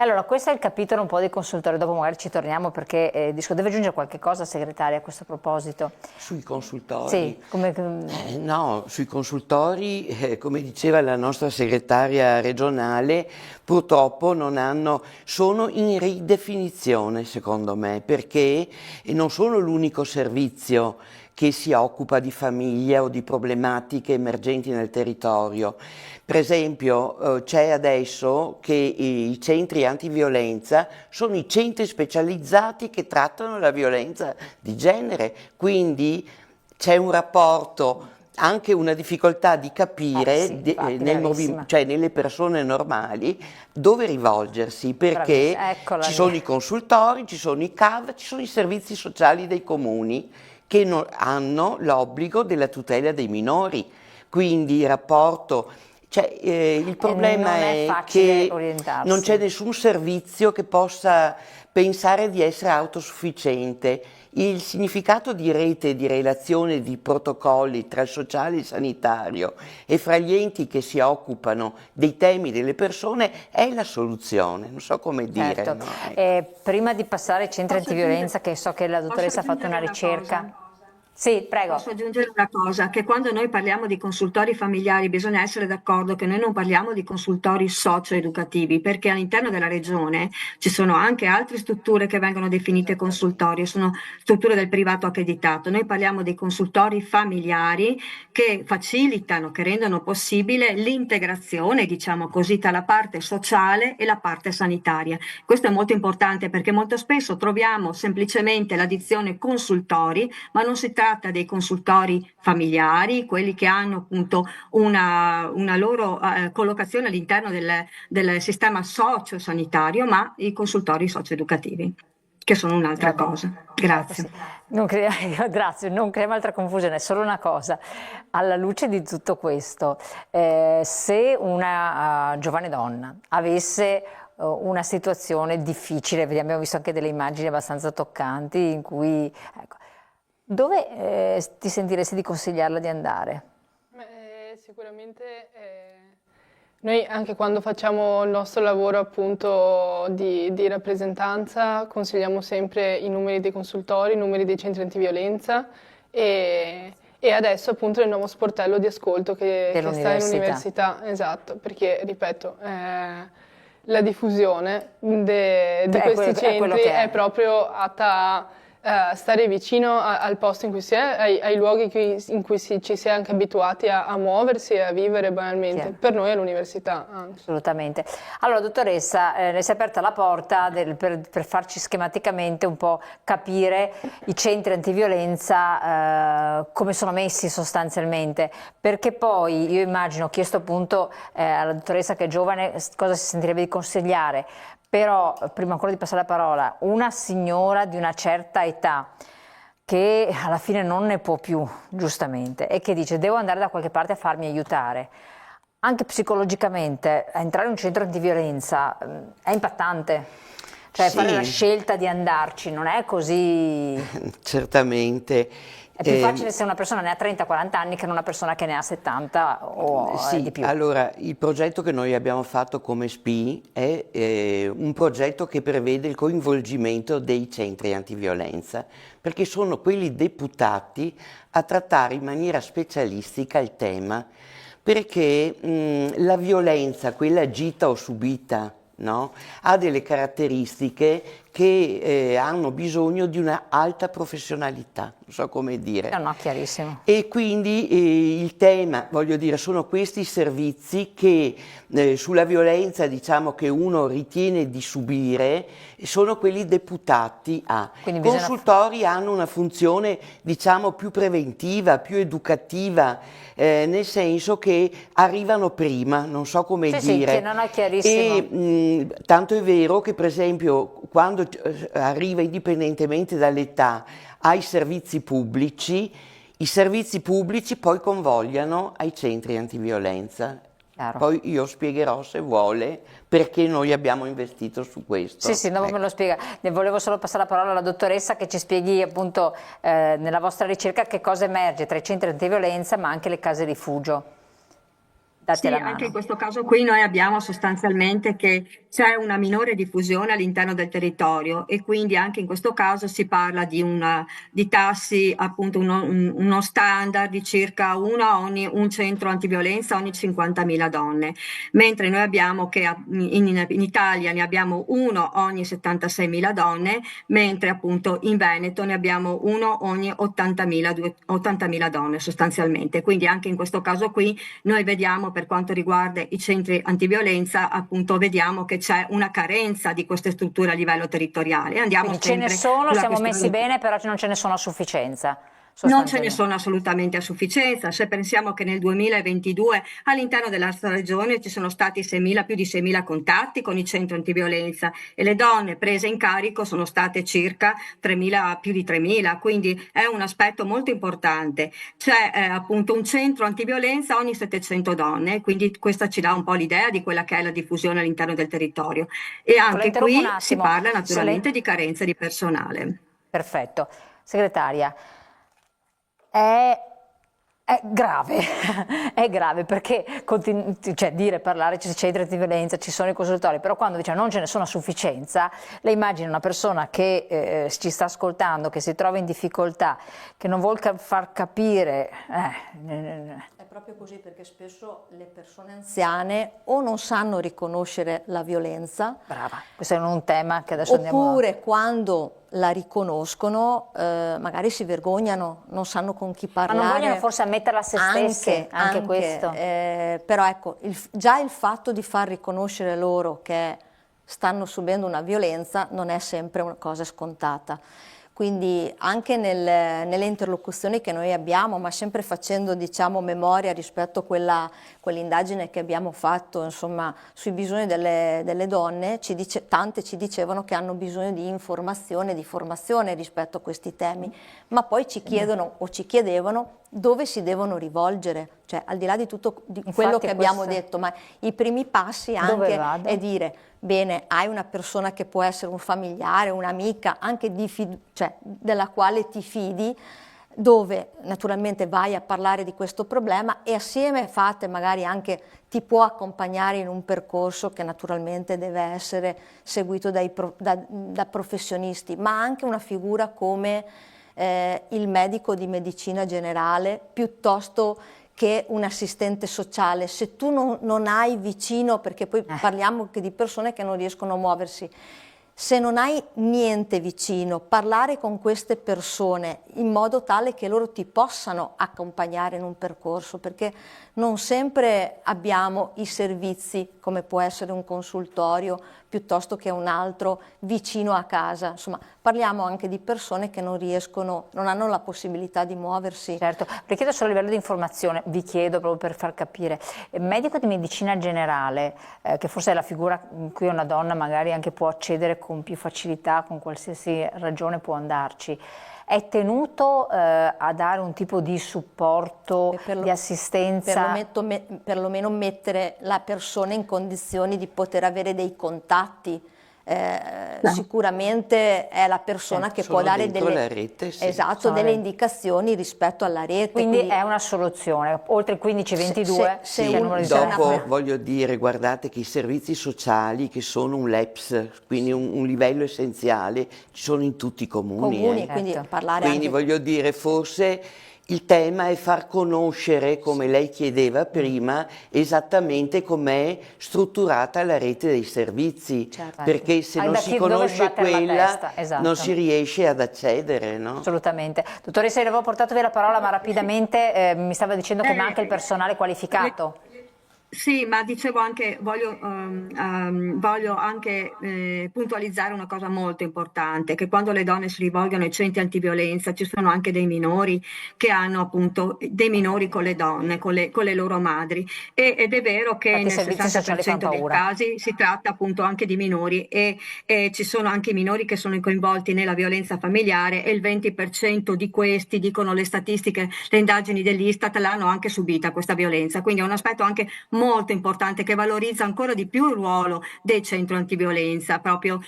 Allora, questo è il capitolo un po' dei consultori, dopo magari ci torniamo perché deve aggiungere qualche cosa, segretaria, a questo proposito? Sui consultori? Sì, no, sui consultori, come diceva la nostra segretaria regionale, purtroppo sono in ridefinizione secondo me, perché non sono l'unico servizio che si occupa di famiglia o di problematiche emergenti nel territorio. Per esempio c'è adesso che i centri antiviolenza sono i centri specializzati che trattano la violenza di genere, quindi c'è un rapporto, anche una difficoltà di capire nelle persone normali dove rivolgersi, perché ci sono i consultori, ci sono i CAV, ci sono i servizi sociali dei comuni che hanno l'obbligo della tutela dei minori, quindi il rapporto... il problema è che non c'è nessun servizio che possa pensare di essere autosufficiente. Il significato di rete, di relazione, di protocolli tra il sociale e il sanitario e fra gli enti che si occupano dei temi delle persone è la soluzione, non so come dire. Certo. No? Prima di passare ai centri antiviolenza, che so che la dottoressa ha fatto una ricerca. Sì, prego. Posso aggiungere una cosa, che quando noi parliamo di consultori familiari bisogna essere d'accordo che noi non parliamo di consultori socio-educativi, perché all'interno della regione ci sono anche altre strutture che vengono definite consultori, sono strutture del privato accreditato. Noi parliamo di consultori familiari che facilitano, che rendono possibile l'integrazione, diciamo così, tra la parte sociale e la parte sanitaria. Questo è molto importante perché molto spesso troviamo semplicemente la dizione consultori, ma non si tratta dei consultori familiari, quelli che hanno appunto una loro collocazione all'interno del sistema socio-sanitario, ma i consultori socio-educativi, che sono un'altra cosa. Grazie. Grazie, non creiamo altra confusione, solo una cosa. Alla luce di tutto questo, se una giovane donna avesse una situazione difficile, abbiamo visto anche delle immagini abbastanza toccanti in cui... Ecco, dove ti sentiresti di consigliarla di andare? Sicuramente noi anche quando facciamo il nostro lavoro appunto di rappresentanza consigliamo sempre i numeri dei consultori, i numeri dei centri antiviolenza e adesso appunto il nuovo sportello di ascolto che sta in università, esatto, perché ripeto la diffusione di questi centri è proprio atta a stare vicino al posto in cui si è, ai luoghi in cui ci si è anche abituati a muoversi e a vivere banalmente. Per noi è l'università. Assolutamente. Allora dottoressa, le si è aperta la porta per farci schematicamente un po' capire i centri antiviolenza come sono messi sostanzialmente, perché poi io immagino, ho chiesto appunto alla dottoressa che è giovane cosa si sentirebbe di consigliare, però prima ancora di passare la parola, una signora di una certa età che alla fine non ne può più, giustamente, e che dice devo andare da qualche parte a farmi aiutare, anche psicologicamente, entrare in un centro antiviolenza è impattante, cioè sì. Fare la scelta di andarci non è così... Certamente. È più facile se una persona ne ha 30-40 anni che non una persona che ne ha 70 o sì, di più. Allora, il progetto che noi abbiamo fatto come SPI è un progetto che prevede il coinvolgimento dei centri antiviolenza, perché sono quelli deputati a trattare in maniera specialistica il tema, perché la violenza, quella agita o subita, no? Ha delle caratteristiche che hanno bisogno di una alta professionalità, non so come dire. No, chiarissimo. E quindi il tema, voglio dire, sono questi servizi che sulla violenza, diciamo, che uno ritiene di subire, sono quelli deputati a. I consultori hanno una funzione, diciamo, più preventiva, più educativa, nel senso che arrivano prima, non so come dire. Sì, che non è chiarissimo. E tanto è vero che, per esempio, quando arriva, indipendentemente dall'età, ai servizi pubblici, i servizi pubblici poi convogliano ai centri antiviolenza. Chiaro. Poi io spiegherò, se vuole, perché noi abbiamo investito su questo. Sì, dopo me lo spiega. Ne volevo solo passare la parola alla dottoressa, che ci spieghi appunto nella vostra ricerca che cosa emerge tra i centri antiviolenza ma anche le case rifugio. Sì, anche in questo caso qui noi abbiamo sostanzialmente che c'è una minore diffusione all'interno del territorio e quindi anche in questo caso si parla di tassi, appunto uno standard di circa un centro antiviolenza ogni 50.000 donne, mentre noi abbiamo che in Italia ne abbiamo uno ogni 76.000 donne, mentre appunto in Veneto ne abbiamo uno ogni 80.000 donne sostanzialmente. Quindi anche in questo caso qui noi vediamo, per quanto riguarda i centri antiviolenza, appunto vediamo che c'è una carenza di queste strutture a livello territoriale. Andiamo ce ne sono, siamo messi bene, però non ce ne sono a sufficienza. Non ce ne sono assolutamente a sufficienza. Se pensiamo che nel 2022 all'interno della nostra regione ci sono stati più di 6.000 contatti con i centri antiviolenza e le donne prese in carico sono state circa più di 3.000, quindi è un aspetto molto importante. C'è appunto un centro antiviolenza ogni 700 donne, quindi questa ci dà un po' l'idea di quella che è la diffusione all'interno del territorio. E anche qui si parla naturalmente di carenza di personale. Perfetto. Segretaria, è grave, è grave perché parlare ci centri di violenza, ci sono i consultori, però quando dice non ce ne sono a sufficienza, lei immagina una persona che ci sta ascoltando, che si trova in difficoltà, che non vuol far capire. È proprio così, perché spesso le persone anziane o non sanno riconoscere la violenza. Brava, questo è un tema che adesso oppure quando la riconoscono magari si vergognano, non sanno con chi parlare. Ma non vogliono forse ammetterla a se stesse, anche questo. Però ecco, già il fatto di far riconoscere loro che stanno subendo una violenza non è sempre una cosa scontata. Quindi anche nelle interlocuzioni che noi abbiamo, ma sempre facendo, diciamo, memoria rispetto a quell'indagine che abbiamo fatto, insomma, sui bisogni delle donne, tante ci dicevano che hanno bisogno di informazione, di formazione rispetto a questi temi, ma poi ci chiedono o ci chiedevano dove si devono rivolgere, cioè al di là di tutto quello che abbiamo detto, ma i primi passi anche è dire: bene, hai una persona che può essere un familiare, un'amica, anche della quale ti fidi, dove naturalmente vai a parlare di questo problema e assieme fate magari anche, ti può accompagnare in un percorso che naturalmente deve essere seguito da professionisti, ma anche una figura come il medico di medicina generale, piuttosto che un assistente sociale. Se tu non hai vicino, perché poi parliamo anche di persone che non riescono a muoversi, se non hai niente vicino, parlare con queste persone in modo tale che loro ti possano accompagnare in un percorso, perché non sempre abbiamo i servizi, come può essere un consultorio, piuttosto che un altro vicino a casa. Insomma, parliamo anche di persone che non hanno la possibilità di muoversi. Certo, vi chiedo solo a livello di informazione, vi chiedo proprio per far capire, medico di medicina generale, che forse è la figura in cui una donna magari anche può accedere con più facilità, con qualsiasi ragione può andarci, è tenuto a dare un tipo di supporto, di assistenza? Perlomeno mettere la persona in condizioni di poter avere dei contatti. Sicuramente è la persona che può dare delle indicazioni rispetto alla rete. Quindi è una soluzione, oltre il 1522. Dopo voglio dire, guardate che i servizi sociali, che sono un LEPS, quindi un livello essenziale, ci sono in tutti i comuni. Quindi voglio dire, forse Il tema è far conoscere, come lei chiedeva prima, esattamente com'è strutturata la rete dei servizi, Certo. perché se non si conosce quella esatto, non si riesce ad accedere, no? Assolutamente. Dottoressa, io le avevo portato via la parola, ma rapidamente mi stava dicendo che manca il personale qualificato. Sì, ma dicevo anche, voglio anche puntualizzare una cosa molto importante, che quando le donne si rivolgono ai centri antiviolenza ci sono anche dei minori che hanno appunto dei minori con le donne, con le loro madri, ed è vero che nel 60% dei casi si tratta appunto anche di minori e ci sono anche minori che sono coinvolti nella violenza familiare e il 20% di questi, dicono le statistiche, le indagini dell'Istat, l'hanno anche subita questa violenza, quindi è un aspetto anche molto importante che valorizza ancora di più il ruolo dei centri antiviolenza, proprio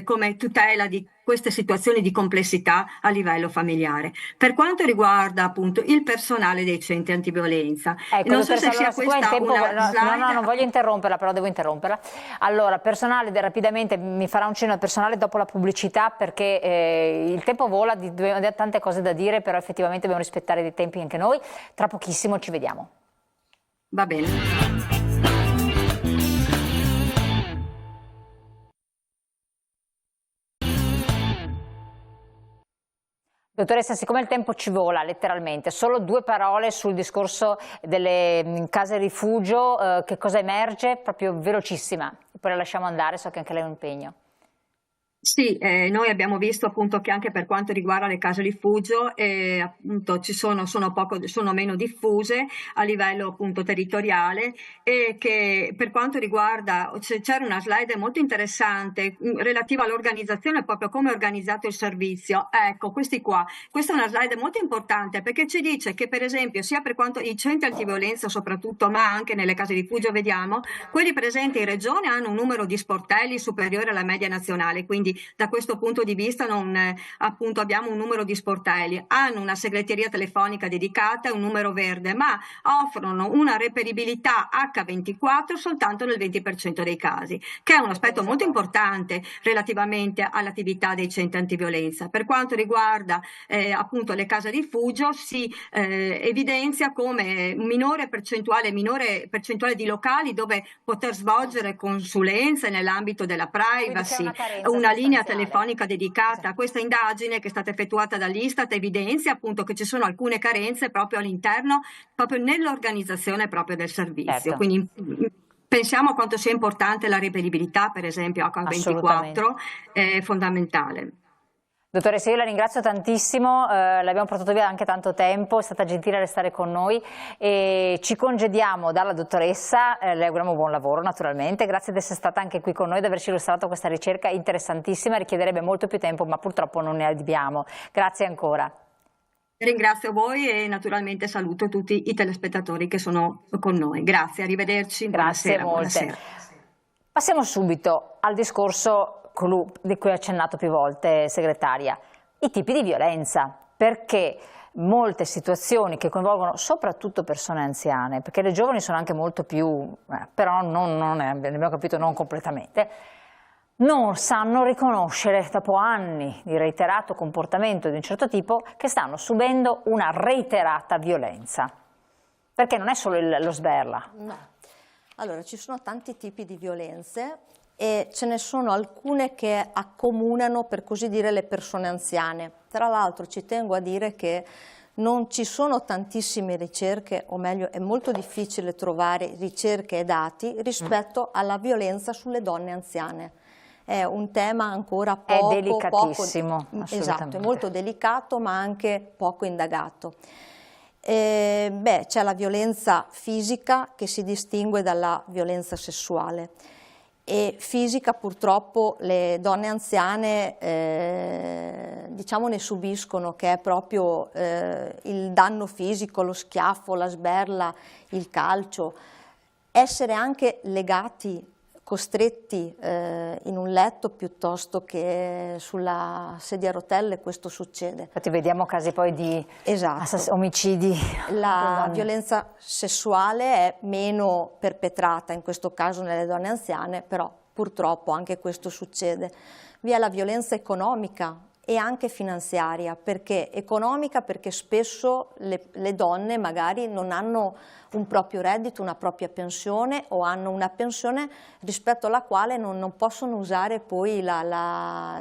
come tutela di queste situazioni di complessità a livello familiare. Per quanto riguarda appunto il personale dei centri antiviolenza, non so se sia questa una slide. No, non voglio interromperla, però devo interromperla. Allora, personale, rapidamente mi farà un cenno al personale dopo la pubblicità, perché il tempo vola, abbiamo tante cose da dire, però effettivamente dobbiamo rispettare dei tempi anche noi. Tra pochissimo ci vediamo. Va bene. Dottoressa, siccome il tempo ci vola letteralmente, solo 2 parole sul discorso delle case rifugio, che cosa emerge? Proprio velocissima, poi la lasciamo andare, so che anche lei ha un impegno. Sì, noi abbiamo visto appunto che anche per quanto riguarda le case rifugio appunto sono meno diffuse a livello appunto territoriale, e che per quanto riguarda, c'era una slide molto interessante relativa all'organizzazione, proprio come è organizzato il servizio. Ecco, questa è una slide molto importante, perché ci dice che per esempio sia per quanto i centri antiviolenza soprattutto, ma anche nelle case rifugio vediamo, quelli presenti in regione hanno un numero di sportelli superiore alla media nazionale, quindi da questo punto di vista appunto abbiamo un numero di sportelli, hanno una segreteria telefonica dedicata, un numero verde, ma offrono una reperibilità H24 soltanto nel 20% dei casi, che è un aspetto molto importante relativamente all'attività dei centri antiviolenza. Per quanto riguarda appunto le case rifugio, si evidenzia come minore percentuale di locali dove poter svolgere consulenze nell'ambito della privacy, una linea telefonica dedicata. Questa indagine che è stata effettuata dall'Istat evidenzia appunto che ci sono alcune carenze proprio all'interno, proprio nell'organizzazione proprio del servizio. Certo. Quindi pensiamo a quanto sia importante la reperibilità, per esempio H24 è fondamentale. Dottoressa, io la ringrazio tantissimo, l'abbiamo portato via anche tanto tempo, è stata gentile a restare con noi e ci congediamo dalla dottoressa, le auguriamo buon lavoro naturalmente, grazie di essere stata anche qui con noi, di averci illustrato questa ricerca interessantissima, richiederebbe molto più tempo ma purtroppo non ne abbiamo. Grazie ancora. Ringrazio voi e naturalmente saluto tutti i telespettatori che sono con noi. Grazie, arrivederci. Grazie molte. Buonasera. Passiamo subito al discorso di cui ha accennato più volte, segretaria, i tipi di violenza, perché molte situazioni che coinvolgono soprattutto persone anziane, perché le giovani sono anche molto più, però abbiamo capito non completamente, non sanno riconoscere dopo anni di reiterato comportamento di un certo tipo che stanno subendo una reiterata violenza, perché non è solo lo sberla. No. Allora, ci sono tanti tipi di violenze e ce ne sono alcune che accomunano, per così dire, le persone anziane. Tra l'altro ci tengo a dire che non ci sono tantissime ricerche, o meglio è molto difficile trovare ricerche e dati rispetto alla violenza sulle donne anziane. È un tema ancora poco... È delicatissimo, esatto, è molto delicato ma anche poco indagato. C'è la violenza fisica che si distingue dalla violenza sessuale. E fisica purtroppo le donne anziane diciamo ne subiscono, che è proprio il danno fisico, lo schiaffo, la sberla, il calcio, essere anche legati, costretti in un letto piuttosto che sulla sedia a rotelle, questo succede. Infatti vediamo casi poi di omicidi. La violenza sessuale è meno perpetrata in questo caso nelle donne anziane, però purtroppo anche questo succede. Vi è la violenza economica e anche finanziaria. Perché economica? Perché spesso le donne magari non hanno un proprio reddito, una propria pensione, o hanno una pensione rispetto alla quale non possono usare poi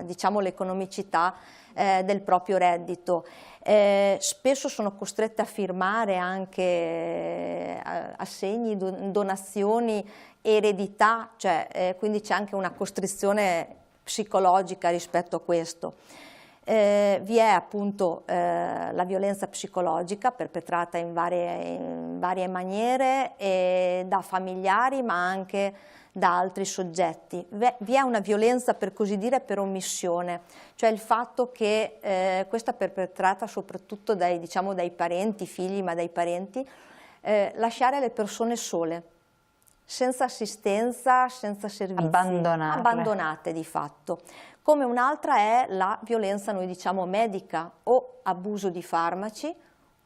diciamo, l'economicità del proprio reddito. Spesso sono costrette a firmare anche assegni, donazioni, eredità, cioè, quindi c'è anche una costrizione psicologica rispetto a questo. Vi è appunto la violenza psicologica perpetrata in varie maniere, da familiari ma anche da altri soggetti. Vi è una violenza, per così dire, per omissione, cioè il fatto che questa è perpetrata soprattutto diciamo, dai parenti, figli, ma dai parenti, lasciare le persone sole, senza assistenza, senza servizi, abbandonate di fatto. Come un'altra è la violenza, noi diciamo, medica, o abuso di farmaci,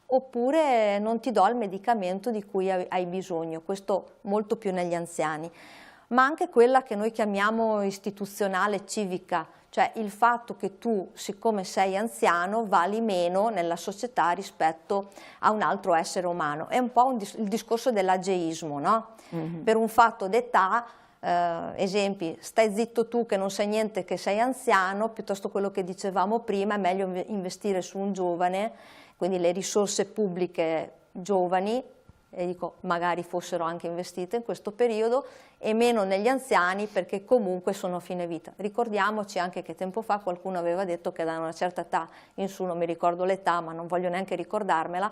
oppure non ti do il medicamento di cui hai bisogno, questo molto più negli anziani. Ma anche quella che noi chiamiamo istituzionale, civica, cioè il fatto che tu, siccome sei anziano, vali meno nella società rispetto a un altro essere umano. È un po' il discorso dell'ageismo, no? Per un fatto d'età, esempi, stai zitto tu che non sai niente, che sei anziano, piuttosto quello che dicevamo prima, è meglio investire su un giovane, quindi le risorse pubbliche giovani, e dico magari fossero anche investite in questo periodo, e meno negli anziani, perché comunque sono a fine vita. Ricordiamoci anche che tempo fa qualcuno aveva detto che da una certa età in su, non mi ricordo l'età ma non voglio neanche ricordarmela,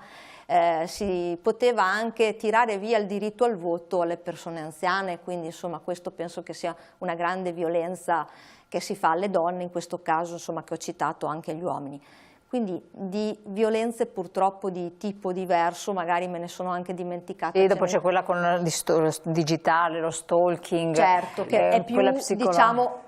si poteva anche tirare via il diritto al voto alle persone anziane, quindi insomma questo penso che sia una grande violenza che si fa alle donne, in questo caso insomma che ho citato anche gli uomini. Quindi di violenze purtroppo di tipo diverso, magari me ne sono anche dimenticate. E dopo c'è quella con lo digitale, lo stalking. Certo, che è più, diciamo,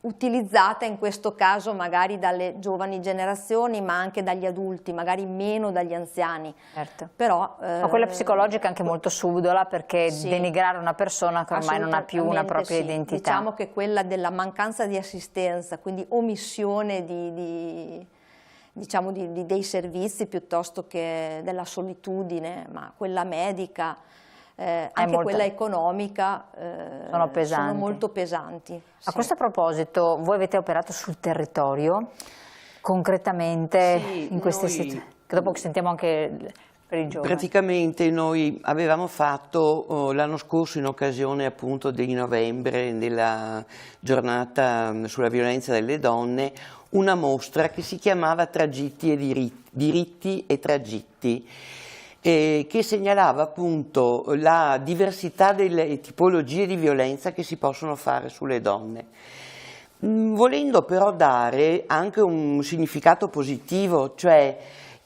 utilizzata in questo caso magari dalle giovani generazioni, ma anche dagli adulti, magari meno dagli anziani. Certo. Però, ma quella psicologica è anche molto subdola, perché sì, denigrare una persona che ormai non ha più una propria identità. Diciamo che quella della mancanza di assistenza, quindi omissione diciamo dei servizi piuttosto che della solitudine, ma quella medica, anche quella economica, sono molto pesanti. A questo proposito, voi avete operato sul territorio concretamente, sì, in queste settimane, dopo sentiamo anche per i giovani. Praticamente noi avevamo fatto l'anno scorso, in occasione appunto di novembre, nella giornata sulla violenza delle donne, una mostra che si chiamava Tragitti e diritti e tragitti, che segnalava appunto la diversità delle tipologie di violenza che si possono fare sulle donne. Volendo però dare anche un significato positivo, cioè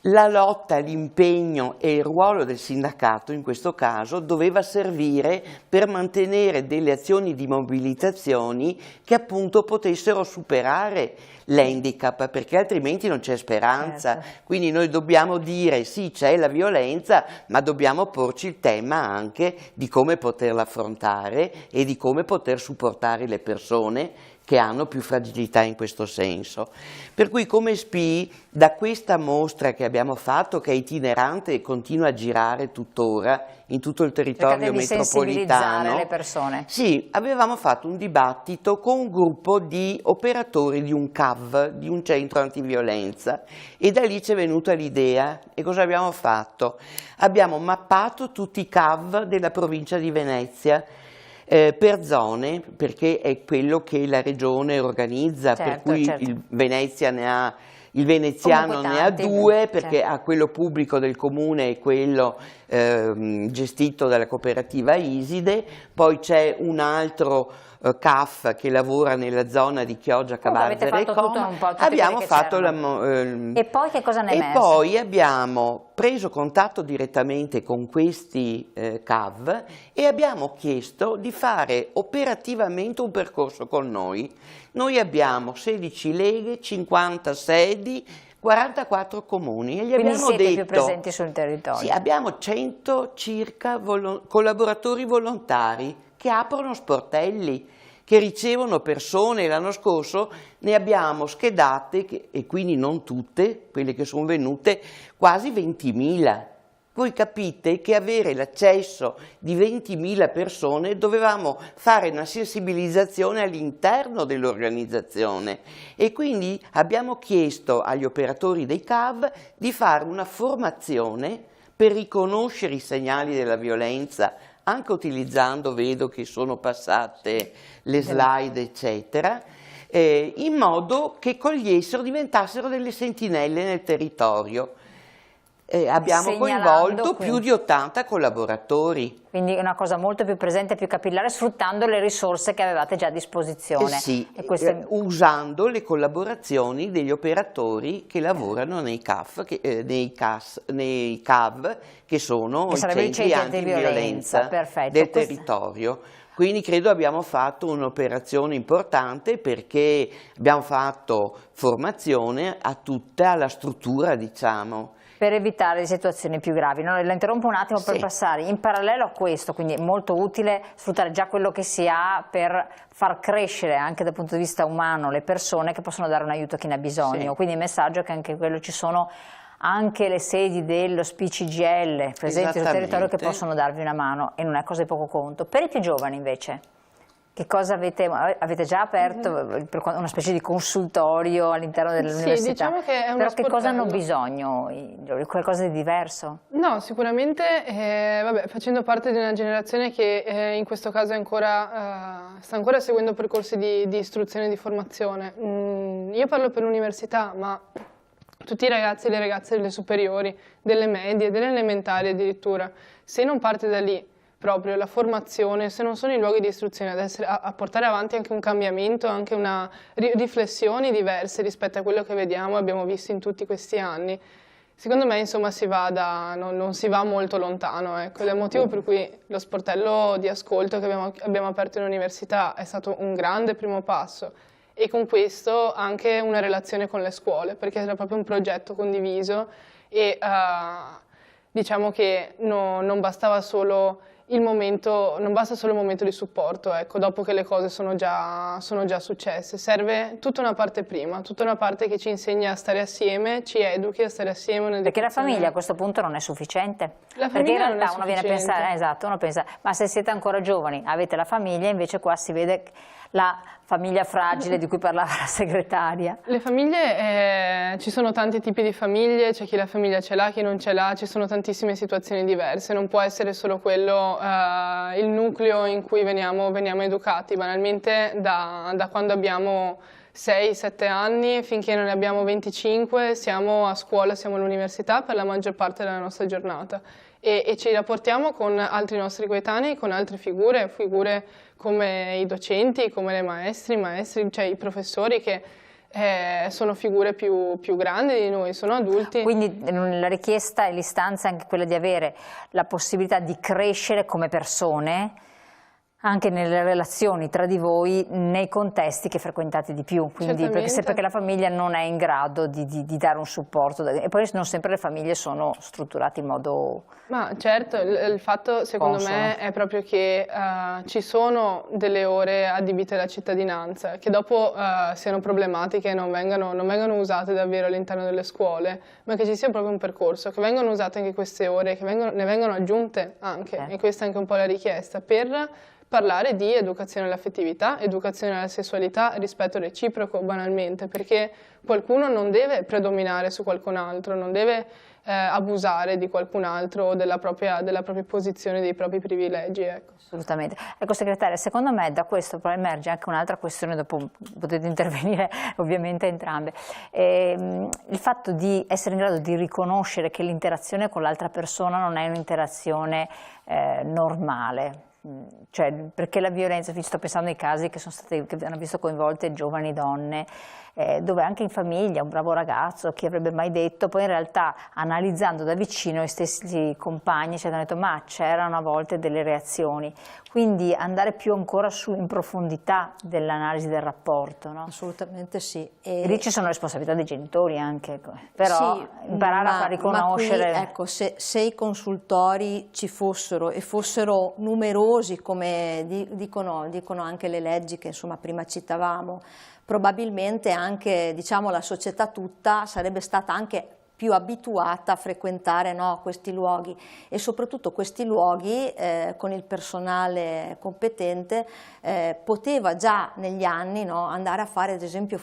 la lotta, l'impegno e il ruolo del sindacato in questo caso doveva servire per mantenere delle azioni di mobilitazione che appunto potessero superare l'handicap, perché altrimenti non c'è speranza. Certo. Quindi noi dobbiamo dire sì, c'è la violenza, ma dobbiamo porci il tema anche di come poterla affrontare e di come poter supportare le persone che hanno più fragilità in questo senso. Per cui come SPI, da questa mostra che abbiamo fatto, che è itinerante e continua a girare tuttora in tutto il territorio metropolitano, sensibilizzare le persone. Sì, avevamo fatto un dibattito con un gruppo di operatori di un CAV, di un centro antiviolenza, e da lì ci è venuta l'idea. E cosa abbiamo fatto? Abbiamo mappato tutti i CAV della provincia di Venezia, per zone, perché è quello che la regione organizza, certo, per cui certo. Il veneziano ne ha due, perché certo. Ha quello pubblico del comune e quello gestito dalla cooperativa Iside, poi c'è un altro CAF che lavora nella zona di Chioggia, Cavarzere e Como. Abbiamo fatto e poi che cosa ne è emerso? E poi abbiamo preso contatto direttamente con questi CAV e abbiamo chiesto di fare operativamente un percorso con noi. Noi abbiamo 16 leghe, 50 sedi, 44 comuni e gli Quindi abbiamo siete detto, più presenti sul territorio. Sì, abbiamo 100 circa collaboratori volontari che aprono sportelli, che ricevono persone. L'anno scorso ne abbiamo schedate, e quindi non tutte, quelle che sono venute, quasi 20.000. Voi capite che avere l'accesso di 20.000 persone dovevamo fare una sensibilizzazione all'interno dell'organizzazione e quindi abbiamo chiesto agli operatori dei CAV di fare una formazione per riconoscere i segnali della violenza, anche utilizzando, vedo che sono passate le slide eccetera, in modo che cogliessero, diventassero delle sentinelle nel territorio. Abbiamo coinvolto più di 80 collaboratori. Quindi è una cosa molto più presente, più capillare, sfruttando le risorse che avevate già a disposizione. Sì, usando le collaborazioni degli operatori che lavorano nei CAV, che sono i centri antiviolenza del territorio. Quindi credo abbiamo fatto un'operazione importante, perché abbiamo fatto formazione a tutta la struttura, diciamo. Per evitare le situazioni più gravi. No, la interrompo un attimo per passare in parallelo a questo, quindi è molto utile sfruttare già quello che si ha per far crescere anche dal punto di vista umano le persone che possono dare un aiuto a chi ne ha bisogno. Quindi il messaggio è che anche quello, ci sono anche le sedi dello SPCGL presenti sul territorio che possono darvi una mano, e non è cosa di poco conto. Per i più giovani invece, che cosa avete già aperto? Una specie di consultorio all'interno dell'università? Sì, diciamo che è uno Però sportello. Che cosa hanno bisogno? Qualcosa di diverso? No, sicuramente facendo parte di una generazione che in questo caso sta ancora seguendo percorsi di istruzione e di formazione. Io parlo per l'università, ma tutti i ragazzi e le ragazze delle superiori, delle medie, delle elementari addirittura, se non parte da lì proprio la formazione, se non sono i luoghi di istruzione a portare avanti anche un cambiamento, anche una riflessioni diverse rispetto a quello che vediamo e abbiamo visto in tutti questi anni, secondo me insomma non si va molto lontano. Ecco. Ed è il motivo per cui lo sportello di ascolto che abbiamo aperto in università è stato un grande primo passo, e con questo anche una relazione con le scuole, perché era proprio un progetto condiviso, e diciamo che non bastava solo non basta solo il momento di supporto, ecco, dopo che le cose sono già successe. Serve tutta una parte prima, tutta una parte che ci insegna a stare assieme, ci educhi a stare assieme. Perché la famiglia a questo punto non è sufficiente. Perché in realtà uno viene a pensare, uno pensa, ma se siete ancora giovani, avete la famiglia, invece qua si vede la famiglia fragile di cui parlava la segretaria. Le famiglie, ci sono tanti tipi di famiglie, c'è chi la famiglia ce l'ha, chi non ce l'ha, ci sono tantissime situazioni diverse, non può essere solo quello il nucleo in cui veniamo educati. Banalmente da quando abbiamo 6-7 anni finché non ne abbiamo 25 siamo a scuola, siamo all'università per la maggior parte della nostra giornata, e ci rapportiamo con altri nostri coetanei, con altre figure come i docenti, come le maestri, cioè i professori, che sono figure più grandi di noi, sono adulti. Quindi la richiesta e l'istanza è anche quella di avere la possibilità di crescere come persone, anche nelle relazioni tra di voi, nei contesti che frequentate di più, quindi perché la famiglia non è in grado di dare un supporto, e poi non sempre le famiglie sono strutturate in modo... Ma certo, il fatto secondo me è proprio che ci sono delle ore adibite alla cittadinanza, che dopo siano problematiche e non vengano usate davvero all'interno delle scuole, ma che ci sia proprio un percorso, che vengano usate anche queste ore, che ne vengano aggiunte anche, e questa è anche un po' la richiesta, per parlare di educazione all'affettività, educazione alla sessualità, rispetto reciproco, banalmente, perché qualcuno non deve predominare su qualcun altro, non deve abusare di qualcun altro o della propria posizione, dei propri privilegi. Ecco. Assolutamente. Ecco segretaria, secondo me da questo poi emerge anche un'altra questione, dopo potete intervenire ovviamente entrambe, il fatto di essere in grado di riconoscere che l'interazione con l'altra persona non è un'interazione normale. Cioè, perché la violenza, sto pensando ai casi che hanno visto coinvolte giovani donne, dove anche in famiglia un bravo ragazzo, chi avrebbe mai detto, poi in realtà analizzando da vicino i stessi compagni ci hanno detto ma c'erano a volte delle reazioni, quindi andare più ancora in profondità dell'analisi del rapporto, no? Assolutamente sì. E lì ci sono responsabilità dei genitori anche, però sì, imparare a far riconoscere... Ma qui, ecco, se i consultori ci fossero e fossero numerosi dosi, come dicono anche le leggi che insomma prima citavamo, probabilmente anche, diciamo, la società tutta sarebbe stata anche più abituata a frequentare, no, questi luoghi, e soprattutto questi luoghi con il personale competente poteva già negli anni, no, andare a fare ad esempio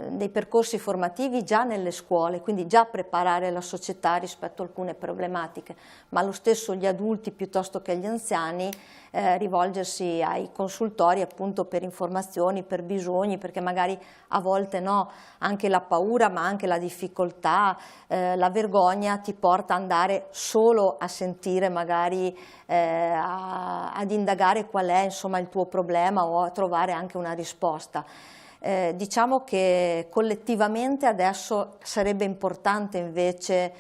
dei percorsi formativi già nelle scuole, quindi già preparare la società rispetto a alcune problematiche, ma lo stesso gli adulti piuttosto che gli anziani rivolgersi ai consultori appunto per informazioni, per bisogni, perché magari a volte no, anche la paura ma anche la difficoltà, la vergogna ti porta ad andare solo a sentire magari ad indagare qual è insomma il tuo problema o a trovare anche una risposta. Diciamo che collettivamente adesso sarebbe importante invece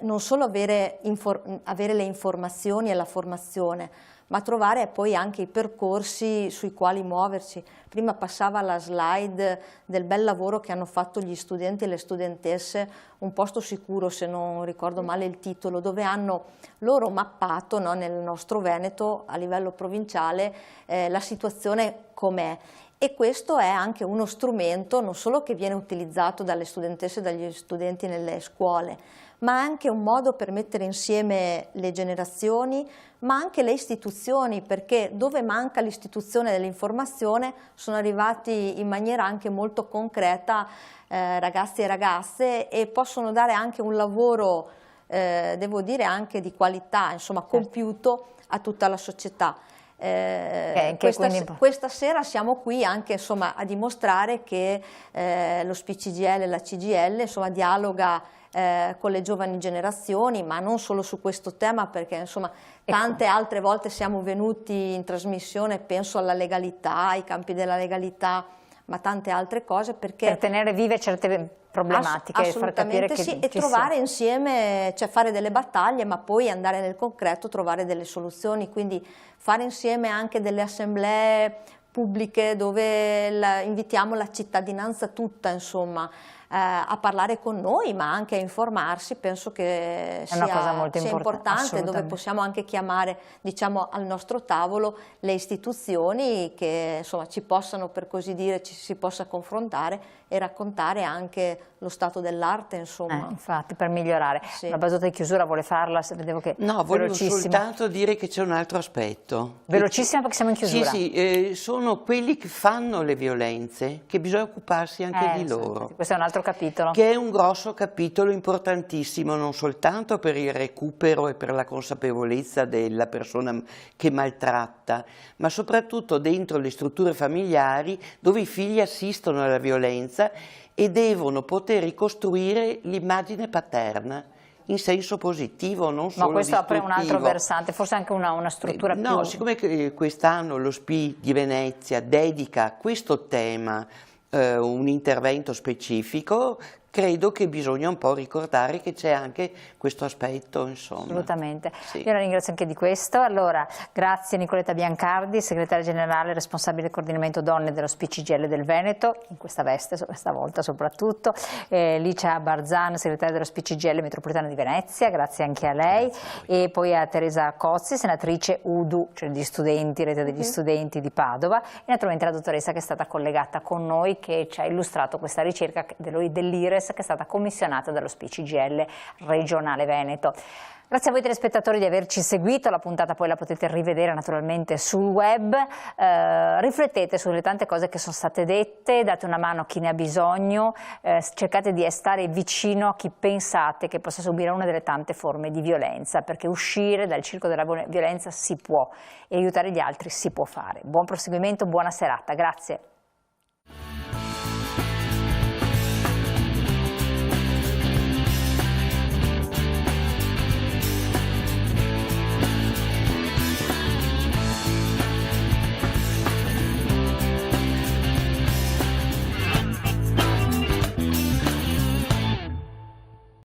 non solo avere le informazioni e la formazione, ma trovare poi anche i percorsi sui quali muoverci. Prima passava la slide del bel lavoro che hanno fatto gli studenti e le studentesse, Un posto sicuro, se non ricordo male il titolo, dove hanno loro mappato, no, nel nostro Veneto a livello provinciale la situazione com'è. E questo è anche uno strumento non solo che viene utilizzato dalle studentesse e dagli studenti nelle scuole, ma anche un modo per mettere insieme le generazioni, ma anche le istituzioni, perché dove manca l'istituzione dell'informazione sono arrivati in maniera anche molto concreta ragazzi e ragazze, e possono dare anche un lavoro, devo dire, anche di qualità, insomma, compiuto a tutta la società. Questa sera siamo qui anche insomma, a dimostrare che lo SPCGL e la CGIL insomma, dialoga con le giovani generazioni, ma non solo su questo tema, perché insomma, tante altre volte siamo venuti in trasmissione, penso alla legalità, ai campi della legalità, ma tante altre cose, perché per tenere vive certe problematiche, assolutamente far capire sì, che e trovare insieme, cioè fare delle battaglie, ma poi andare nel concreto, trovare delle soluzioni, quindi fare insieme anche delle assemblee pubbliche dove invitiamo la cittadinanza tutta, insomma, a parlare con noi, ma anche a informarsi. Penso che sia una cosa molto importante, dove possiamo anche chiamare, diciamo, al nostro tavolo le istituzioni che insomma ci possano, per così dire, ci si possa confrontare e raccontare anche lo stato dell'arte, insomma. Infatti, per migliorare. Sì. Una battuta di chiusura vuole farla? Vedevo che no, voglio soltanto dire che c'è un altro aspetto. Velocissima, perché siamo in chiusura. Sì, sono quelli che fanno le violenze, che bisogna occuparsi anche di loro. Sì, questo è un altro capitolo. Che è un grosso capitolo importantissimo, non soltanto per il recupero e per la consapevolezza della persona che maltratta, ma soprattutto dentro le strutture familiari dove i figli assistono alla violenza e devono poter ricostruire l'immagine paterna in senso positivo, non solo ma questo apre un altro distruttivo. versante, forse anche una struttura più... No, siccome quest'anno lo SPI di Venezia dedica a questo tema un intervento specifico, credo che bisogna un po' ricordare che c'è anche questo aspetto, insomma. Assolutamente. Sì. Io la ringrazio anche di questo. Allora, grazie Nicoletta Biancardi, segretaria generale responsabile del coordinamento donne dello SPCGL del Veneto, in questa veste, questa volta soprattutto. Licia Barzan, segretaria dello SPCGL metropolitano di Venezia, grazie anche a lei. E poi a Teresa Cozzi, senatrice UDU, cioè di studenti, rete degli studenti di Padova, e naturalmente la dottoressa che è stata collegata con noi, che ci ha illustrato questa ricerca dell'IRES, che è stata commissionata dallo SPCGL regionale Veneto. Grazie a voi telespettatori di averci seguito, la puntata poi la potete rivedere naturalmente sul web, riflettete sulle tante cose che sono state dette, date una mano a chi ne ha bisogno, cercate di stare vicino a chi pensate che possa subire una delle tante forme di violenza, perché uscire dal circo della violenza si può e aiutare gli altri si può fare. Buon proseguimento, buona serata, grazie.